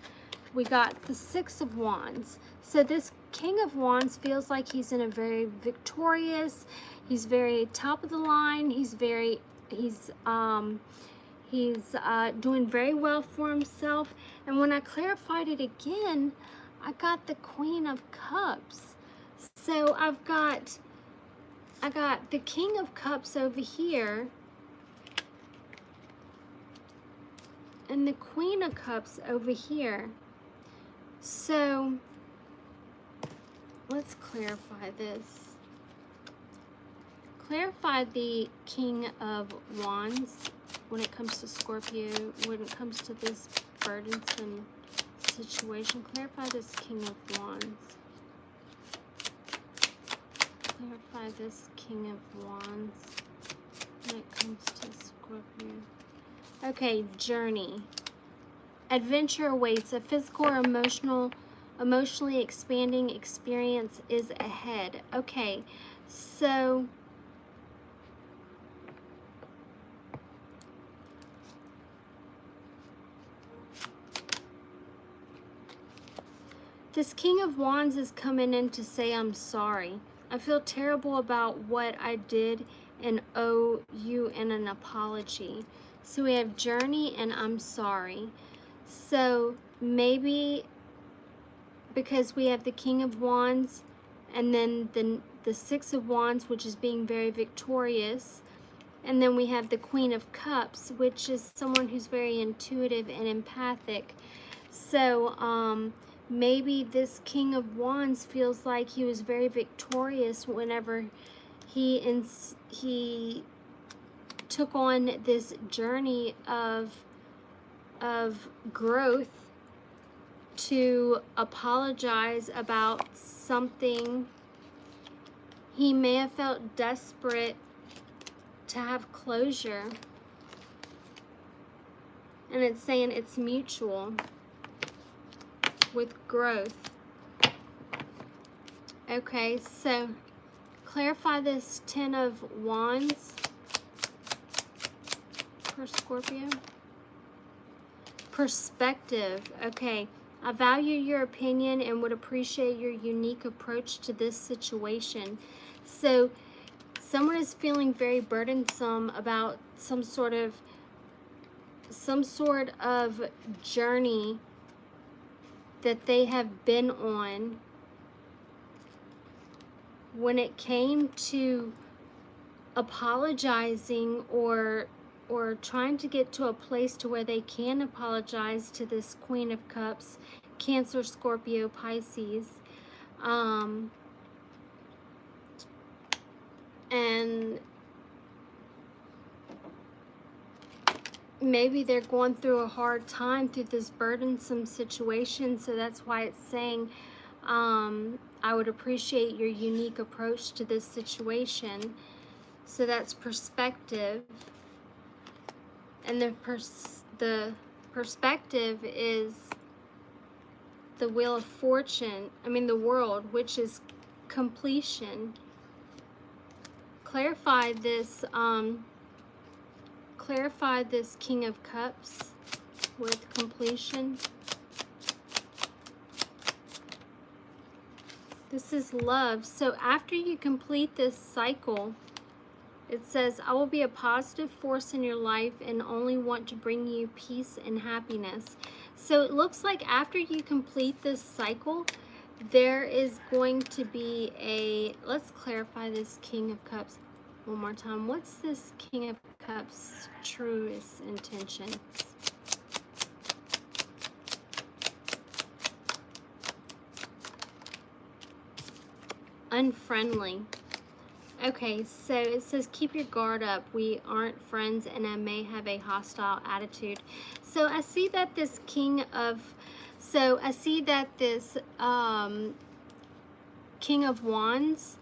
we got the Six of Wands. So this King of Wands feels like he's in a very victorious, he's very top of the line, he's doing very well for himself. And when I clarified it again, I got the Queen of Cups. So I got the King of Cups over here and the Queen of Cups over here. So let's clarify this. Clarify the King of Wands when it comes to Scorpio, when it comes to this burdensome situation. Clarify this King of Wands. Clarify this King of Wands when it comes to Scorpio. Okay, journey. Adventure awaits. A physical or emotionally expanding experience is ahead. Okay, so this King of Wands is coming in to say, I'm sorry. I feel terrible about what I did and owe you an apology. So we have journey and I'm sorry. So maybe because we have the King of Wands and then the Six of Wands, which is being very victorious. And then we have the Queen of Cups, which is someone who's very intuitive and empathic. So maybe this King of Wands feels like he was very victorious whenever he took on this journey of growth to apologize about something. He may have felt desperate to have closure. And it's saying it's mutual with growth. Okay, so clarify this Ten of Wands for Scorpio. Perspective. Okay, I value your opinion and would appreciate your unique approach to this situation. So someone is feeling very burdensome about some sort of journey that they have been on. When it came to apologizing or trying to get to a place to where they can apologize to this Queen of Cups, Cancer, Scorpio, Pisces, and maybe they're going through a hard time through this burdensome situation, so that's why it's saying, I would appreciate your unique approach to this situation. So that's perspective. And the perspective is the Wheel of Fortune, the World, which is completion. Clarify this King of Cups with completion. This is love. So after you complete this cycle, it says, I will be a positive force in your life and only want to bring you peace and happiness. So it looks like after you complete this cycle, there is going to be a, let's clarify this King of Cups one more time. What's this King of Cups' truest intentions? Unfriendly. Okay, so it says keep your guard up. We aren't friends and I may have a hostile attitude. So I see that this King of Wands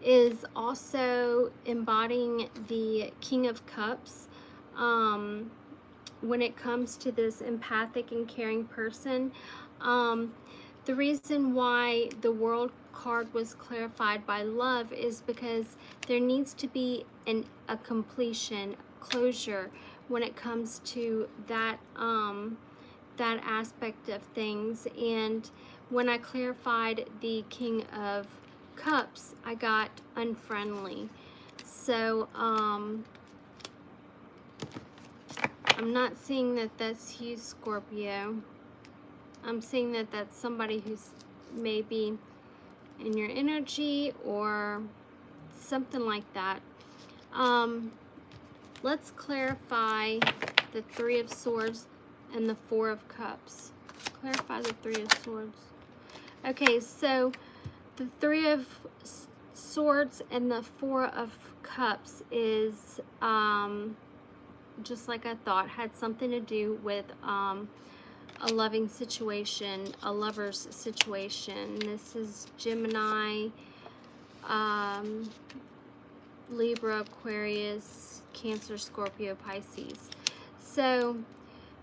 is also embodying the King of Cups. When it comes to this empathic and caring person, the reason why the World card was clarified by love is because there needs to be a completion, closure when it comes to that that aspect of things. And when I clarified the King of Cups, I got unfriendly. So I'm not seeing that that's you, Scorpio. I'm seeing that that's somebody who's maybe in your energy or something like that. Let's clarify the Three of Swords and the Four of Cups. Clarify the Three of Swords. Okay, so the Three of Swords and the Four of Cups is just like I thought, had something to do with a loving situation, a lover's situation. This is Gemini, Libra, Aquarius, Cancer, Scorpio, Pisces. So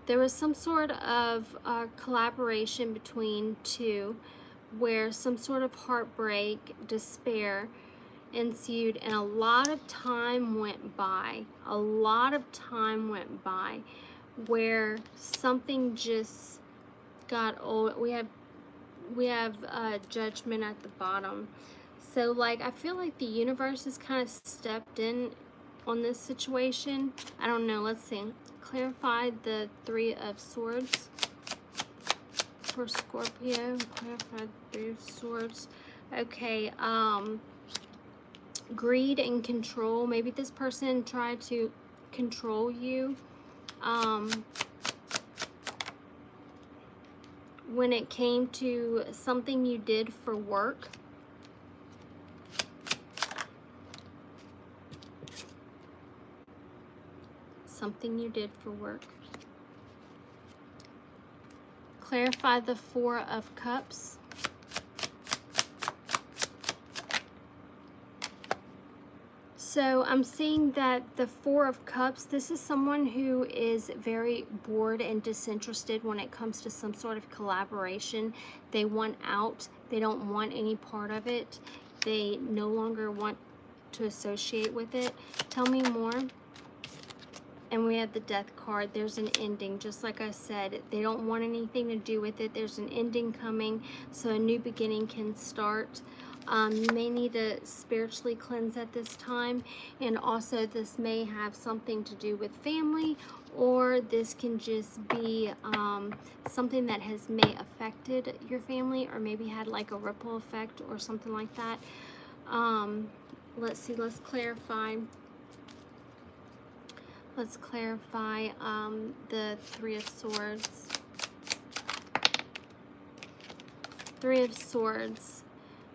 there was some sort of collaboration between two where some sort of heartbreak, despair ensued, and a lot of time went by. A lot of time went by where something just got old. We have Judgment at the bottom. So like I feel like the universe has kind of stepped in on this situation. I don't know. Let's see. Clarify the Three of Swords for Scorpio. Clarify the Three of Swords. Okay. Greed and control. Maybe this person tried to control you. When it came to something you did for work. Something you did for work. Clarify the Four of Cups. So I'm seeing that the Four of Cups, this is someone who is very bored and disinterested when it comes to some sort of collaboration. They want out. They don't want any part of it. They no longer want to associate with it. Tell me more. And we have the Death card. There's an ending. Just like I said, they don't want anything to do with it. There's an ending coming, so a new beginning can start. You may need to spiritually cleanse at this time, and also this may have something to do with family, or this can just be something that has may affected your family, or maybe had like a ripple effect or something like that. Let's see, let's clarify. Let's clarify the Three of Swords. Three of Swords.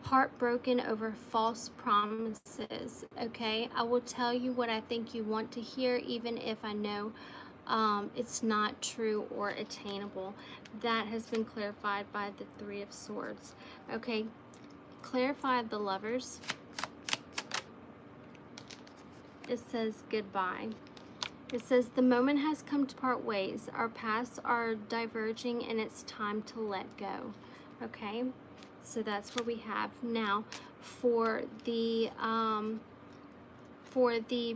Heartbroken over false promises. Okay, I will tell you what I think you want to hear, even if I know it's not true or attainable. That has been clarified by the Three of Swords. Okay, clarify the Lovers. It says goodbye. It says the moment has come to part ways. Our paths are diverging and it's time to let go. Okay, so that's what we have now for the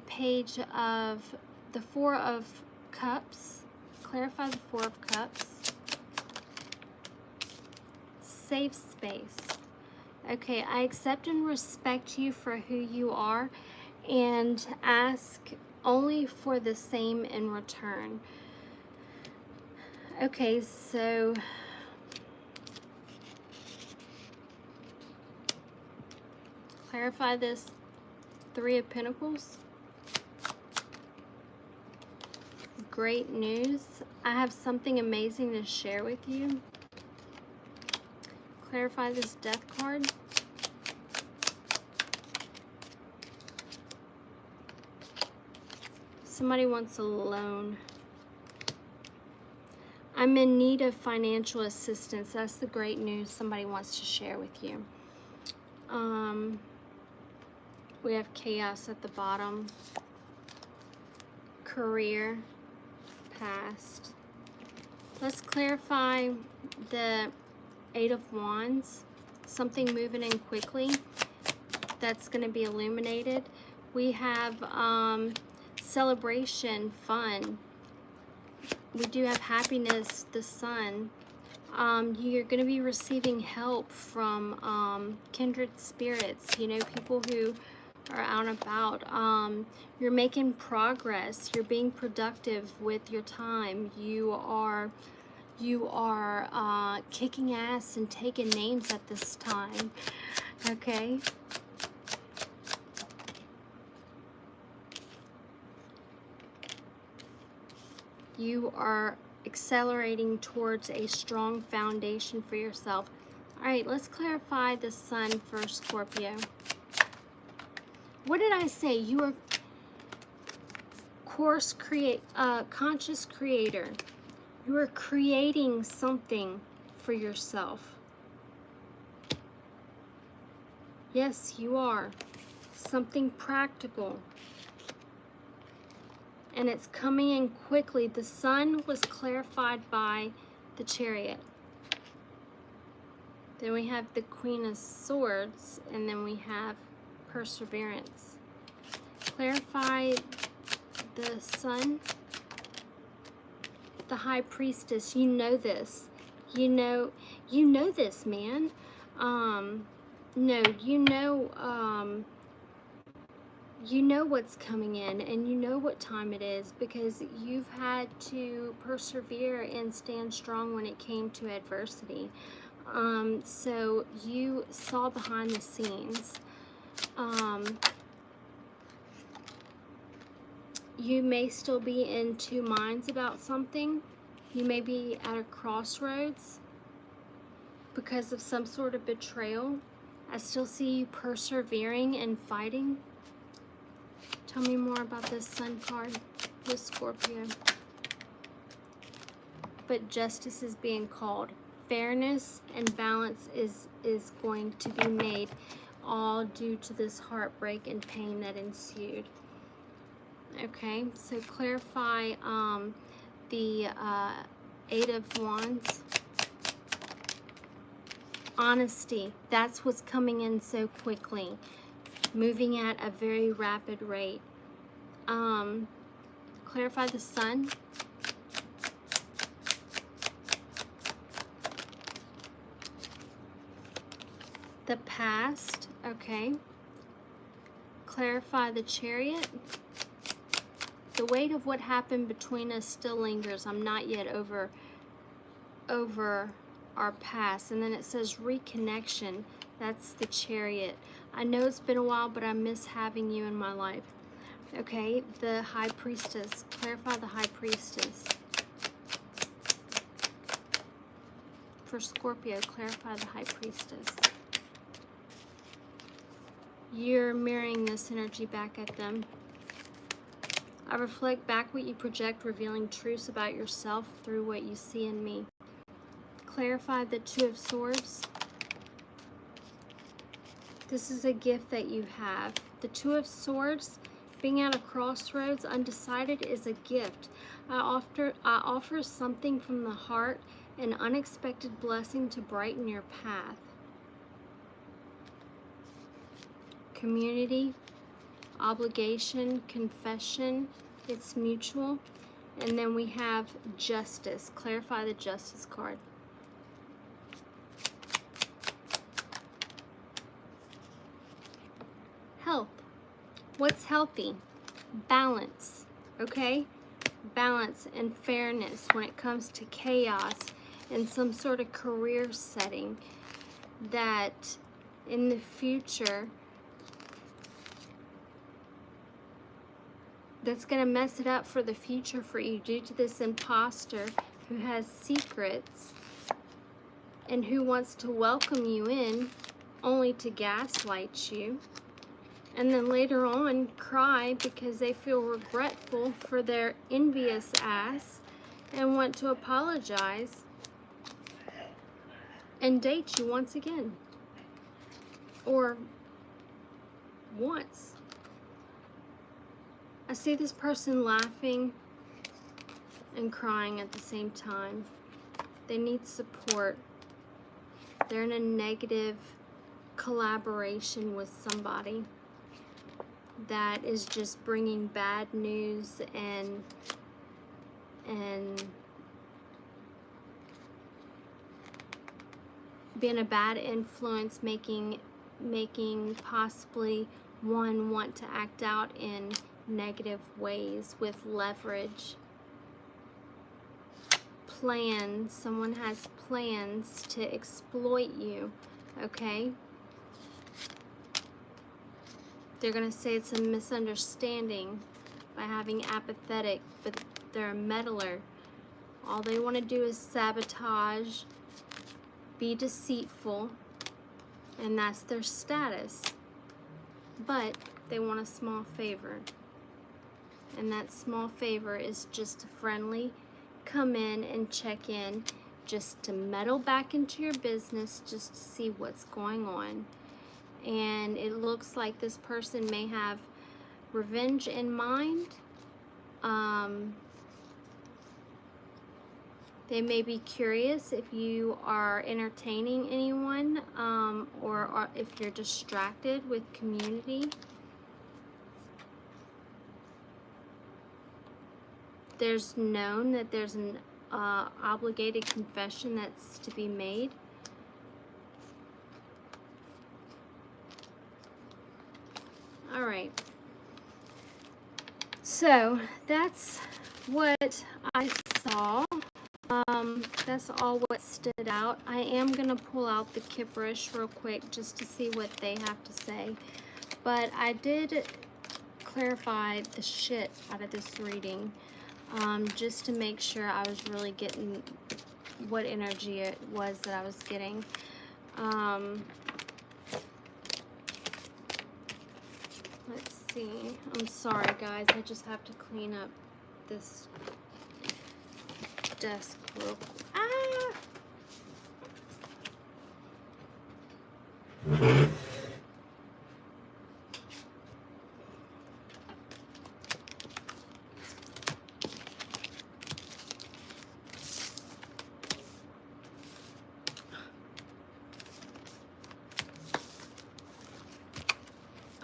page of the Four of Cups. Clarify the Four of Cups. Safe space. Okay, I accept and respect you for who you are and ask only for the same in return. Okay, so clarify this Three of Pentacles. Great news. I have something amazing to share with you. Clarify this Death card. Somebody wants a loan. I'm in need of financial assistance. That's the great news somebody wants to share with you. We have chaos at the bottom. Career, past. Let's clarify the Eight of Wands. Something moving in quickly that's going to be illuminated. We have celebration, fun. We do have happiness, the Sun. You're going to be receiving help from kindred spirits, you know, people who are out and about. You're making progress. You're being productive with your time. You are kicking ass and taking names at this time. Okay. You are accelerating towards a strong foundation for yourself. All right, let's clarify the Sun for Scorpio. What did I say? You are conscious creator. You are creating something for yourself. Yes, you are. Something practical. And it's coming in quickly. The Sun was clarified by the Chariot. Then we have the Queen of Swords, and then we have Perseverance. Clarify the Sun. The High Priestess. You know this. You know this, man. No, you know what's coming in, and you know what time it is, because you've had to persevere and stand strong when it came to adversity. So you saw behind the scenes. You may still be in two minds about something. You may be at a crossroads because of some sort of betrayal. I still see you persevering and fighting. Tell me more about this Sun card with Scorpio. But justice is being called. Fairness and balance is going to be made, all due to this heartbreak and pain that ensued. Okay, so clarify the Eight of Wands. Honesty. That's what's coming in so quickly. Moving at a very rapid rate. Clarify the Sun. The past. Okay. Clarify the Chariot. The weight of what happened between us still lingers. I'm not yet over our past. And then it says reconnection. That's the Chariot. I know it's been a while, but I miss having you in my life. Okay, the High Priestess. Clarify the High Priestess. For Scorpio, clarify the High Priestess. You're mirroring this energy back at them. I reflect back what you project, revealing truths about yourself through what you see in me. Clarify the Two of Swords. This is a gift that you have. The Two of Swords, being at a crossroads, undecided, is a gift. I offer something from the heart, an unexpected blessing to brighten your path. Community, obligation, confession, it's mutual. And then we have justice. Clarify the Justice card. Health. What's healthy? Balance, okay? Balance and fairness when it comes to chaos in some sort of career setting that in the future that's going to mess it up for the future for you due to this imposter who has secrets and who wants to welcome you in only to gaslight you. And then later on cry because they feel regretful for their envious ass and want to apologize and date you once again. Or once. I see this person laughing and crying at the same time. They need support. They're in a negative collaboration with somebody that is just bringing bad news and being a bad influence, making possibly one want to act out in negative ways with leverage. Plans. Someone has plans to exploit you, okay? They're going to say it's a misunderstanding by having apathetic, but they're a meddler. All they want to do is sabotage, be deceitful, and that's their status. But they want a small favor. And that small favor is just a friendly come in and check in, just to meddle back into your business, just to see what's going on. And it looks like this person may have revenge in mind. They may be curious if you are entertaining anyone, or if you're distracted with community. There's known that there's an obligated confession that's to be made. All right. So that's what I saw. That's all what stood out. I am going to pull out the Kipperish real quick just to see what they have to say. But I did clarify the shit out of this reading, just to make sure I was really getting what energy it was that I was getting. Let's see. I'm sorry, guys. I just have to clean up this desk real quick. Ah!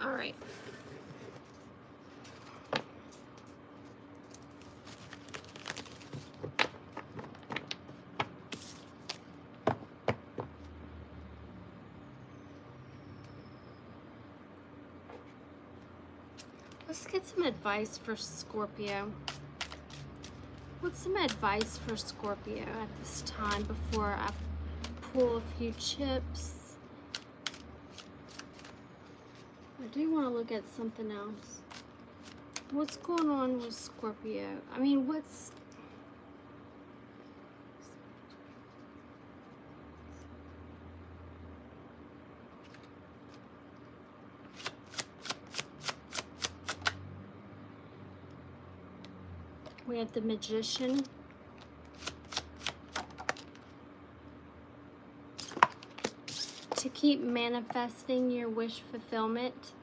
All right. Let's get some advice for Scorpio. What's some advice for Scorpio at this time before I pull a few chips? I do want to look at something else. What's going on with Scorpio? I mean, what's... We have the Magician. To keep manifesting your wish fulfillment,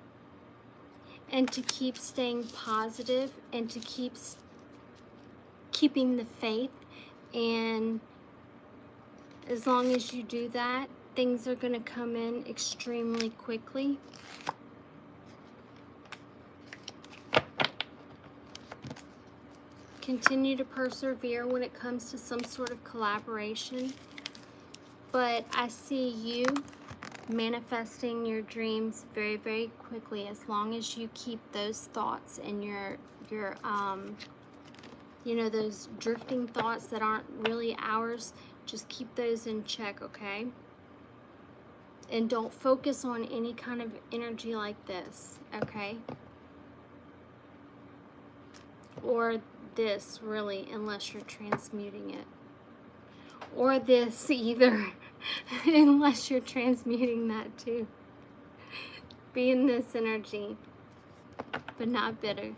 and to keep staying positive, and to keep keeping the faith. And as long as you do that, things are going to come in extremely quickly. Continue to persevere when it comes to some sort of collaboration. But I see you manifesting your dreams very, very quickly, as long as you keep those thoughts and your you know, those drifting thoughts that aren't really ours, just keep those in check, okay? And don't focus on any kind of energy like this, okay? Or this, really, unless you're transmuting it. Or this either, unless you're transmuting that too. Be in this energy, but not bitter.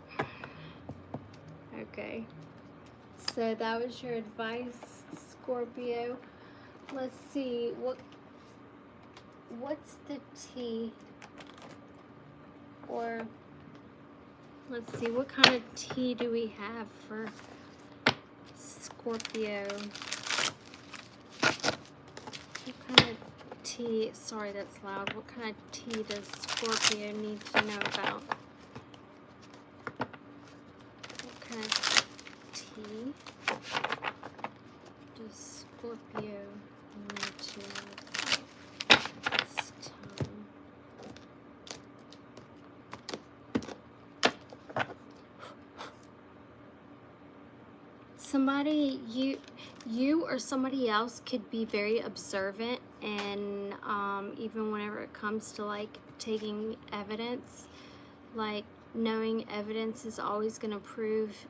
Okay. So that was your advice, Scorpio. Let's see, what's the tea? Or let's see, what kind of tea do we have for Scorpio? What kind of tea, sorry that's loud, what kind of tea does Scorpio need to know about? What kind of tea does Scorpio need to know about this time? Somebody, you or somebody else could be very observant, and even whenever it comes to like taking evidence, like knowing evidence is always going to prove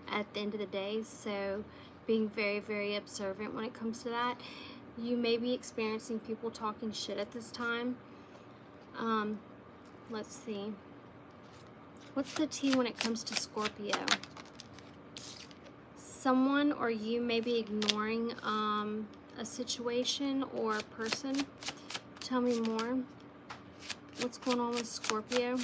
at the end of the day, so being very, very observant when it comes to that. You may be experiencing people talking shit at this time. Let's see, what's the tea when it comes to Scorpio? Someone or you may be ignoring a situation or a person. Tell me more. What's going on with Scorpio?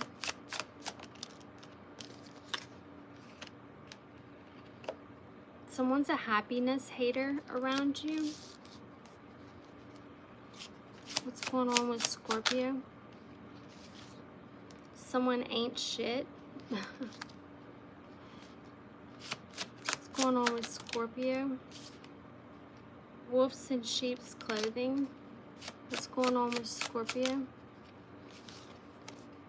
Someone's a happiness hater around you. What's going on with Scorpio? Someone ain't shit. What's going on with Scorpio? Wolves in sheep's clothing. What's going on with Scorpio?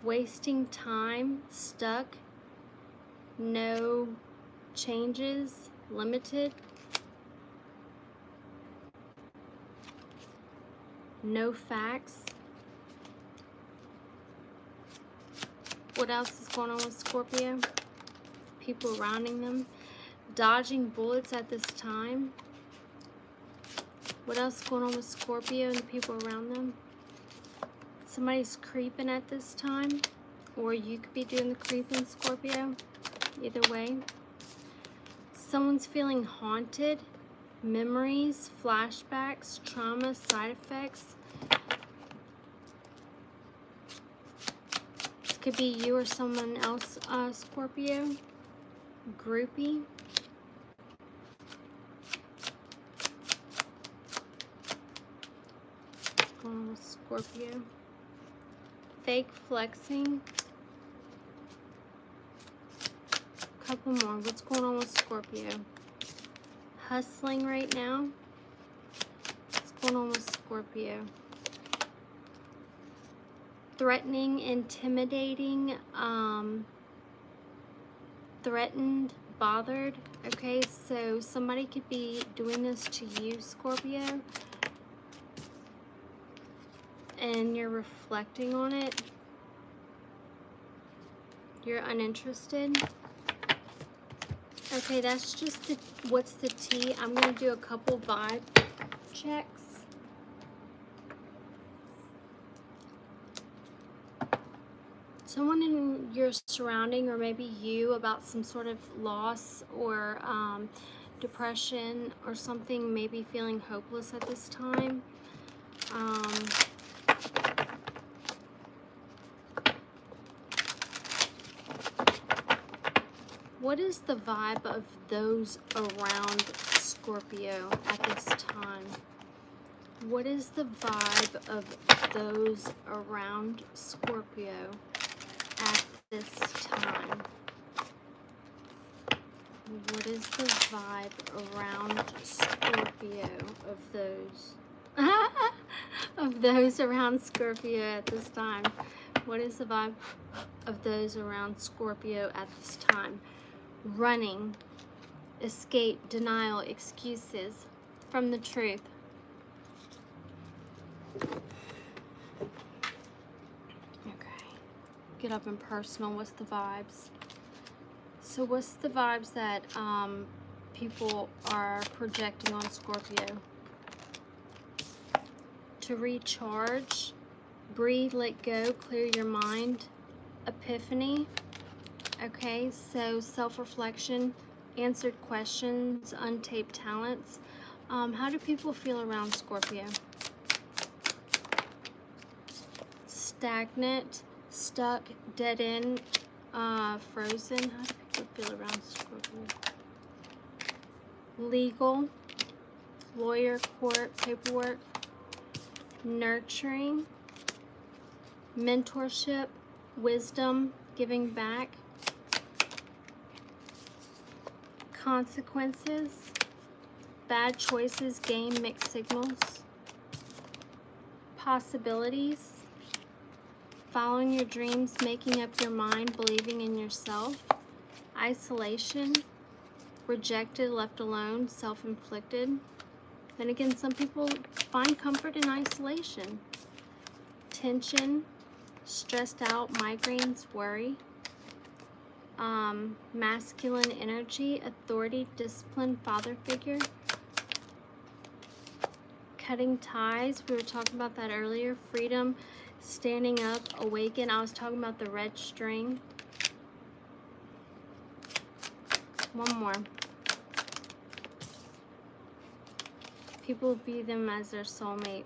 Wasting time, stuck, no changes, limited, no facts. What else is going on with Scorpio? People surrounding them, dodging bullets at this time. What else is going on with Scorpio and the people around them? Somebody's creeping at this time, or you could be doing the creeping, Scorpio. Either way. Someone's feeling haunted, memories, flashbacks, trauma, side effects. This could be you or someone else, Scorpio. Groupie. What's going on with Scorpio? Fake flexing. Couple more. What's going on with Scorpio? Hustling right now. What's going on with Scorpio? Threatening, intimidating, threatened, bothered. Okay, so somebody could be doing this to you, Scorpio, and you're reflecting on it. You're uninterested. Okay, that's just the, what's the tea. I'm going to do a couple vibe checks. Someone in your surrounding, or maybe you, about some sort of loss or depression or something, maybe feeling hopeless at this time. What is the vibe of those around Scorpio at this time? What is the vibe of those around Scorpio at this time? What is the vibe around Scorpio of those of those around Scorpio at this time? What is the vibe of those around Scorpio at this time? Running, escape, denial, excuses from the truth. Okay. Get up and personal. What's the vibes? So what's the vibes that people are projecting on Scorpio? To recharge, breathe, let go, clear your mind, epiphany. Okay, so self-reflection, answered questions, untaped talents. How do people feel around Scorpio? Stagnant, stuck, dead end, frozen. How do people feel around Scorpio? Legal, lawyer, court, paperwork. Nurturing, mentorship, wisdom, giving back. Consequences, bad choices, game, mixed signals. Possibilities, following your dreams, making up your mind, believing in yourself. Isolation, rejected, left alone, self-inflicted. Then again, some people find comfort in isolation. Tension, stressed out, migraines, worry. Masculine energy, authority, discipline, father figure. Cutting ties, we were talking about that earlier. Freedom, standing up, awaken. I was talking about the red string. One more. People view them as their soulmate.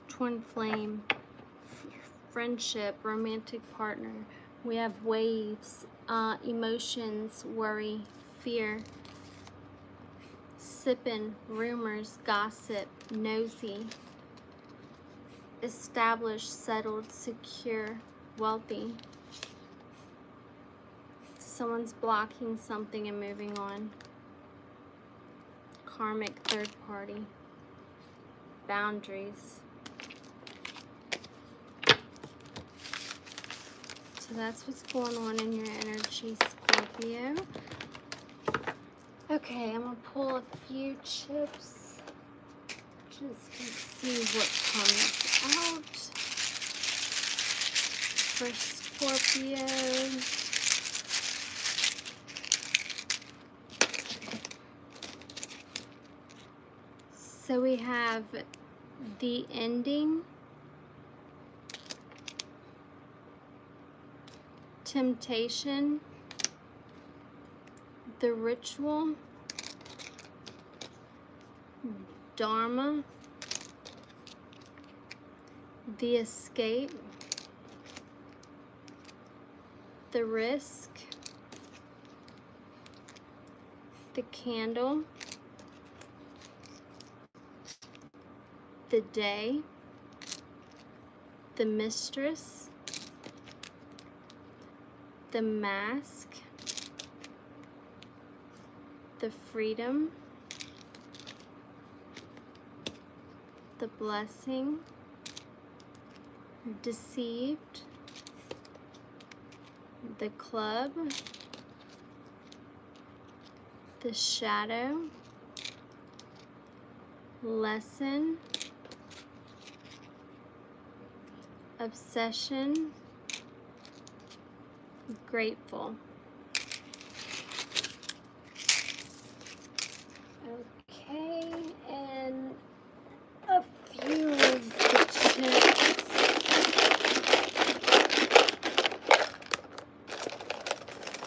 Twin flame, friendship, romantic partner. We have waves, emotions, worry, fear. Sipping, rumors, gossip, nosy. Established, settled, secure, wealthy. Someone's blocking something and moving on. Karmic, third party. Boundaries. So that's what's going on in your energy, Scorpio. Okay, I'm going to pull a few chips just to see what comes out for Scorpio. So we have the ending, temptation, the ritual, dharma, the escape, the risk, the candle, the day, the mistress, the mask, the freedom, the blessing, deceived, the club, the shadow, lesson, obsession, grateful. Okay, and a few of the chips.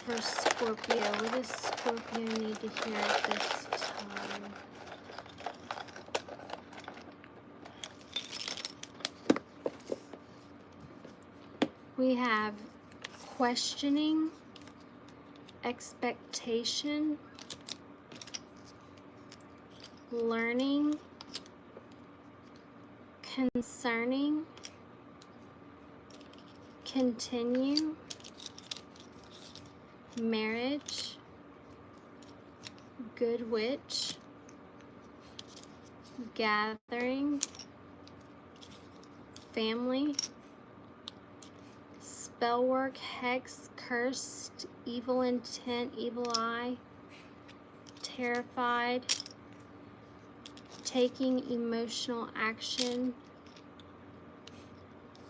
For Scorpio, what does Scorpio need to hear at this time? We have questioning, expectation, learning, concerning, continue, marriage, good witch, gathering, family, spell work, hex, cursed, evil intent, evil eye, terrified, taking emotional action,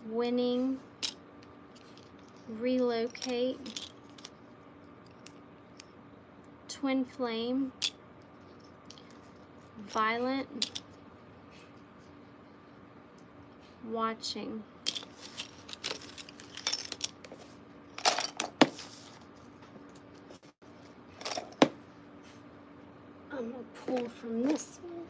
winning, relocate, twin flame, violent, watching. I'm going to pull from this one.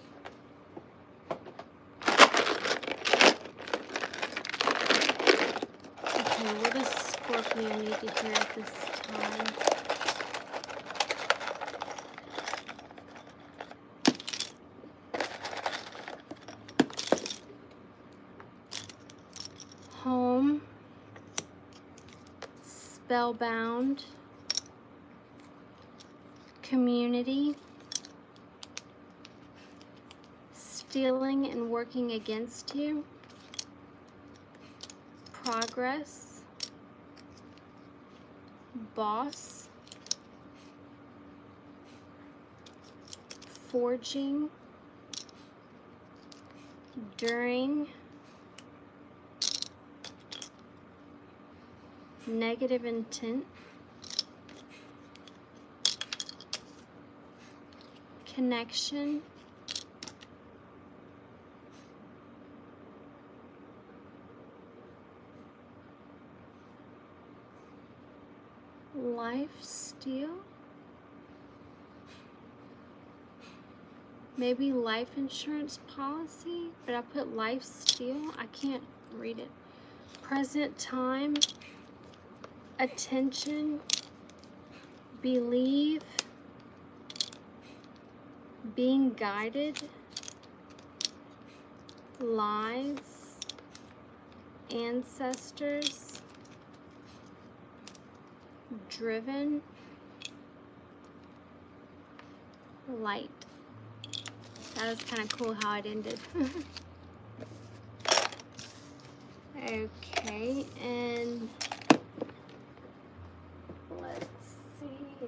Okay, what does Scorpio need to hear at this time? Home, spellbound, community, stealing and working against you, progress, boss, forging, during, negative intent, connection, life steal, maybe life insurance policy, but I put life steal. I can't read it. Present time, attention, believe, being guided, lies, ancestors, driven, light. That was kind of cool how it ended. Okay, and let's see.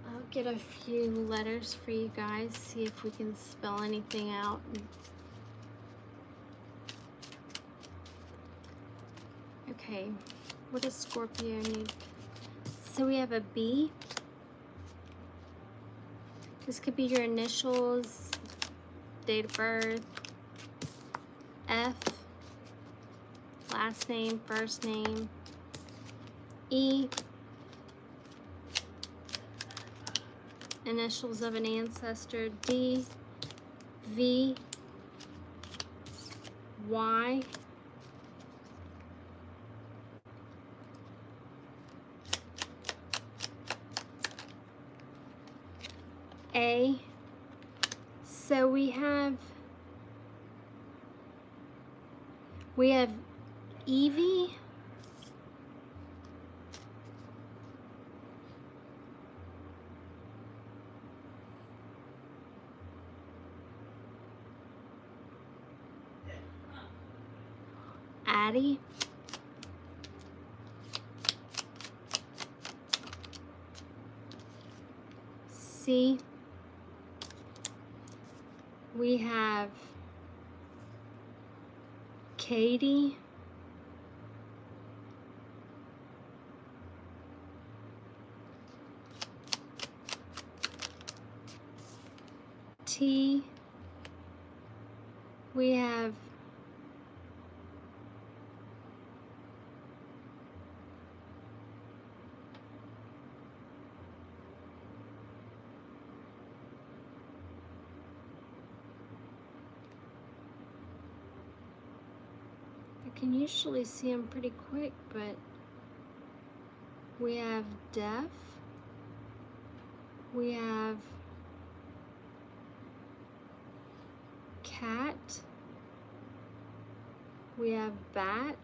I'll get a few letters for you guys, see if we can spell anything out. Okay, what does Scorpio need? So we have a B. This could be your initials, date of birth, F, last name, first name, E, initials of an ancestor, D, V, Y, A. So we have Evie, Addie, C. We have Katie, T. We have I can usually see them pretty quick, but we have deaf, we have cat, we have bat,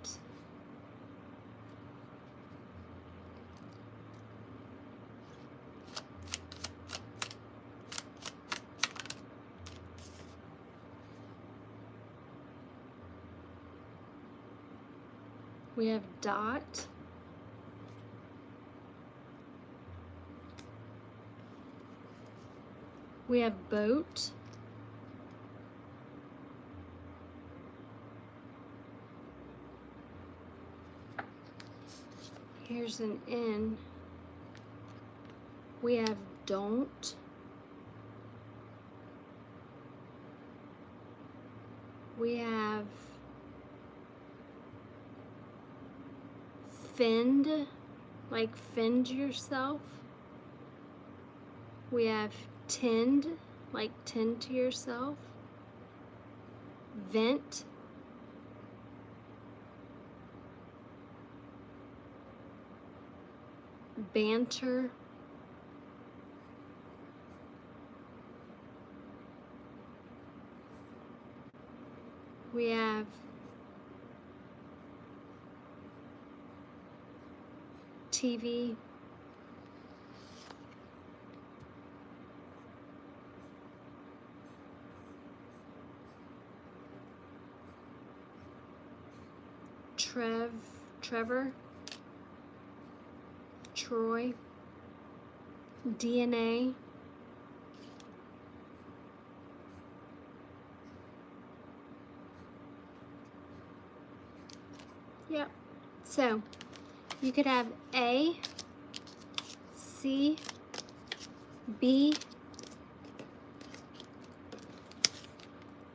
We have dot. We have boat. Here's an N. We have don't. We have fend, like fend yourself. We have tend, like tend to yourself. Vent. Banter. We have TV. Trevor. Troy. DNA. Yep. So you could have A, C, B,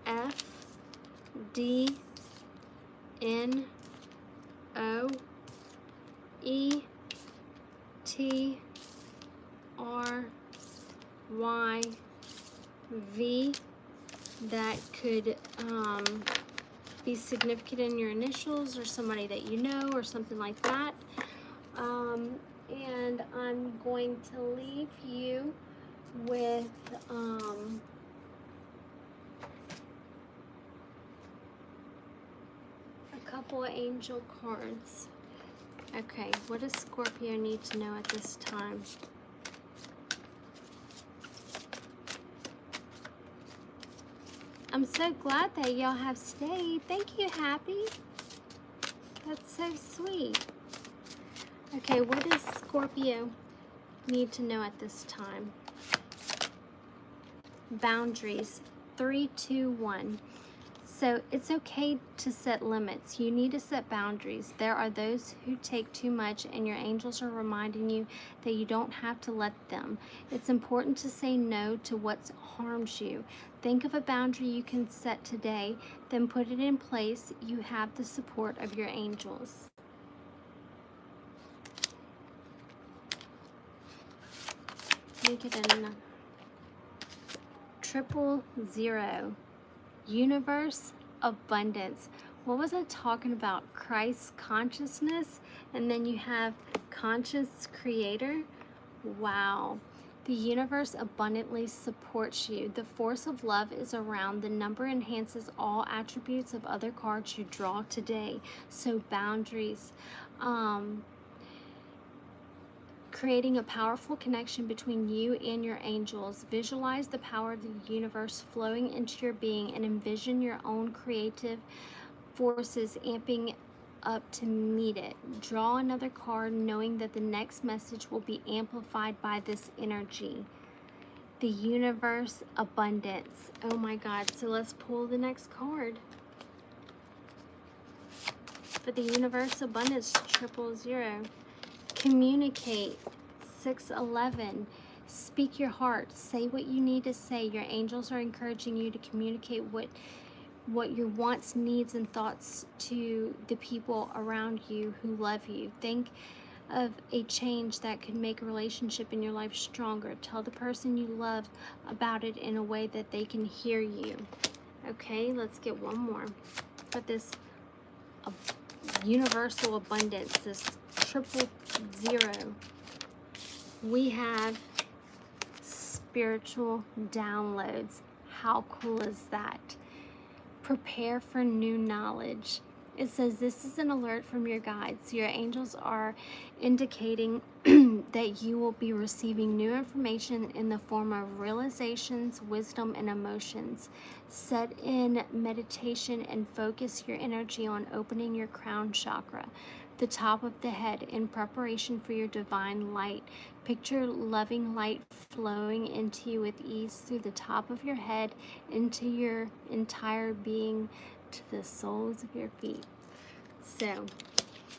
F, D, N, O, E, T, R, Y, V. That could be significant in your initials or somebody that you know or something like that. And I'm going to leave you with a couple of angel cards. Okay, what does Scorpio need to know at this time? I'm so glad that y'all have stayed. Thank you, Happy. That's so sweet. Okay, what does Scorpio need to know at this time? Boundaries. 3, 2, 1. So it's okay to set limits. You need to set boundaries. There are those who take too much, and your angels are reminding you that you don't have to let them. It's important to say no to what harms you. Think of a boundary you can set today, then put it in place. You have the support of your angels. Make it a 000. Universe, abundance. What was I talking about? Christ consciousness, and then you have conscious creator. Wow. The universe abundantly supports you. The force of love is around. The number enhances all attributes of other cards you draw today. So boundaries. Creating a powerful connection between you and your angels. Visualize the power of the universe flowing into your being and envision your own creative forces amping up to meet it. Draw another card knowing that the next message will be amplified by this energy. The universe, abundance. Oh my God. So let's pull the next card. For the universe, abundance, 000. Communicate, 611. Speak your heart. Say what you need to say. Your angels are encouraging you to communicate what your wants, needs, and thoughts to the people around you who love you. Think of a change that could make a relationship in your life stronger. Tell the person you love about it in a way that they can hear you. Okay, let's get one more. For this universal abundance, this 000. We have spiritual downloads. How cool is that? Prepare for new knowledge. It says this is an alert from your guides. Your angels are indicating that you will be receiving new information in the form of realizations, wisdom, and emotions. Set in meditation and focus your energy on opening your crown chakra, the top of the head, in preparation for your divine light. Picture loving light flowing into you with ease through the top of your head, into your entire being, to the soles of your feet. So,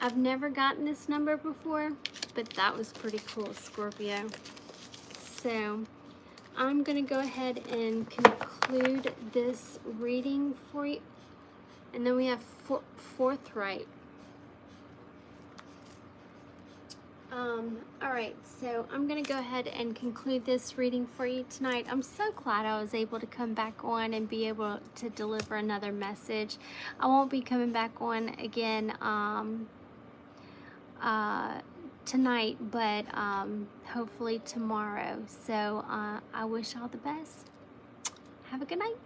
I've never gotten this number before, but that was pretty cool, Scorpio. So, I'm going to go ahead and conclude this reading for you. And then we have forthright. Alright, so I'm going to go ahead and conclude this reading for you tonight. I'm so glad I was able to come back on and be able to deliver another message. I won't be coming back on again tonight, but hopefully tomorrow. So I wish all the best. Have a good night.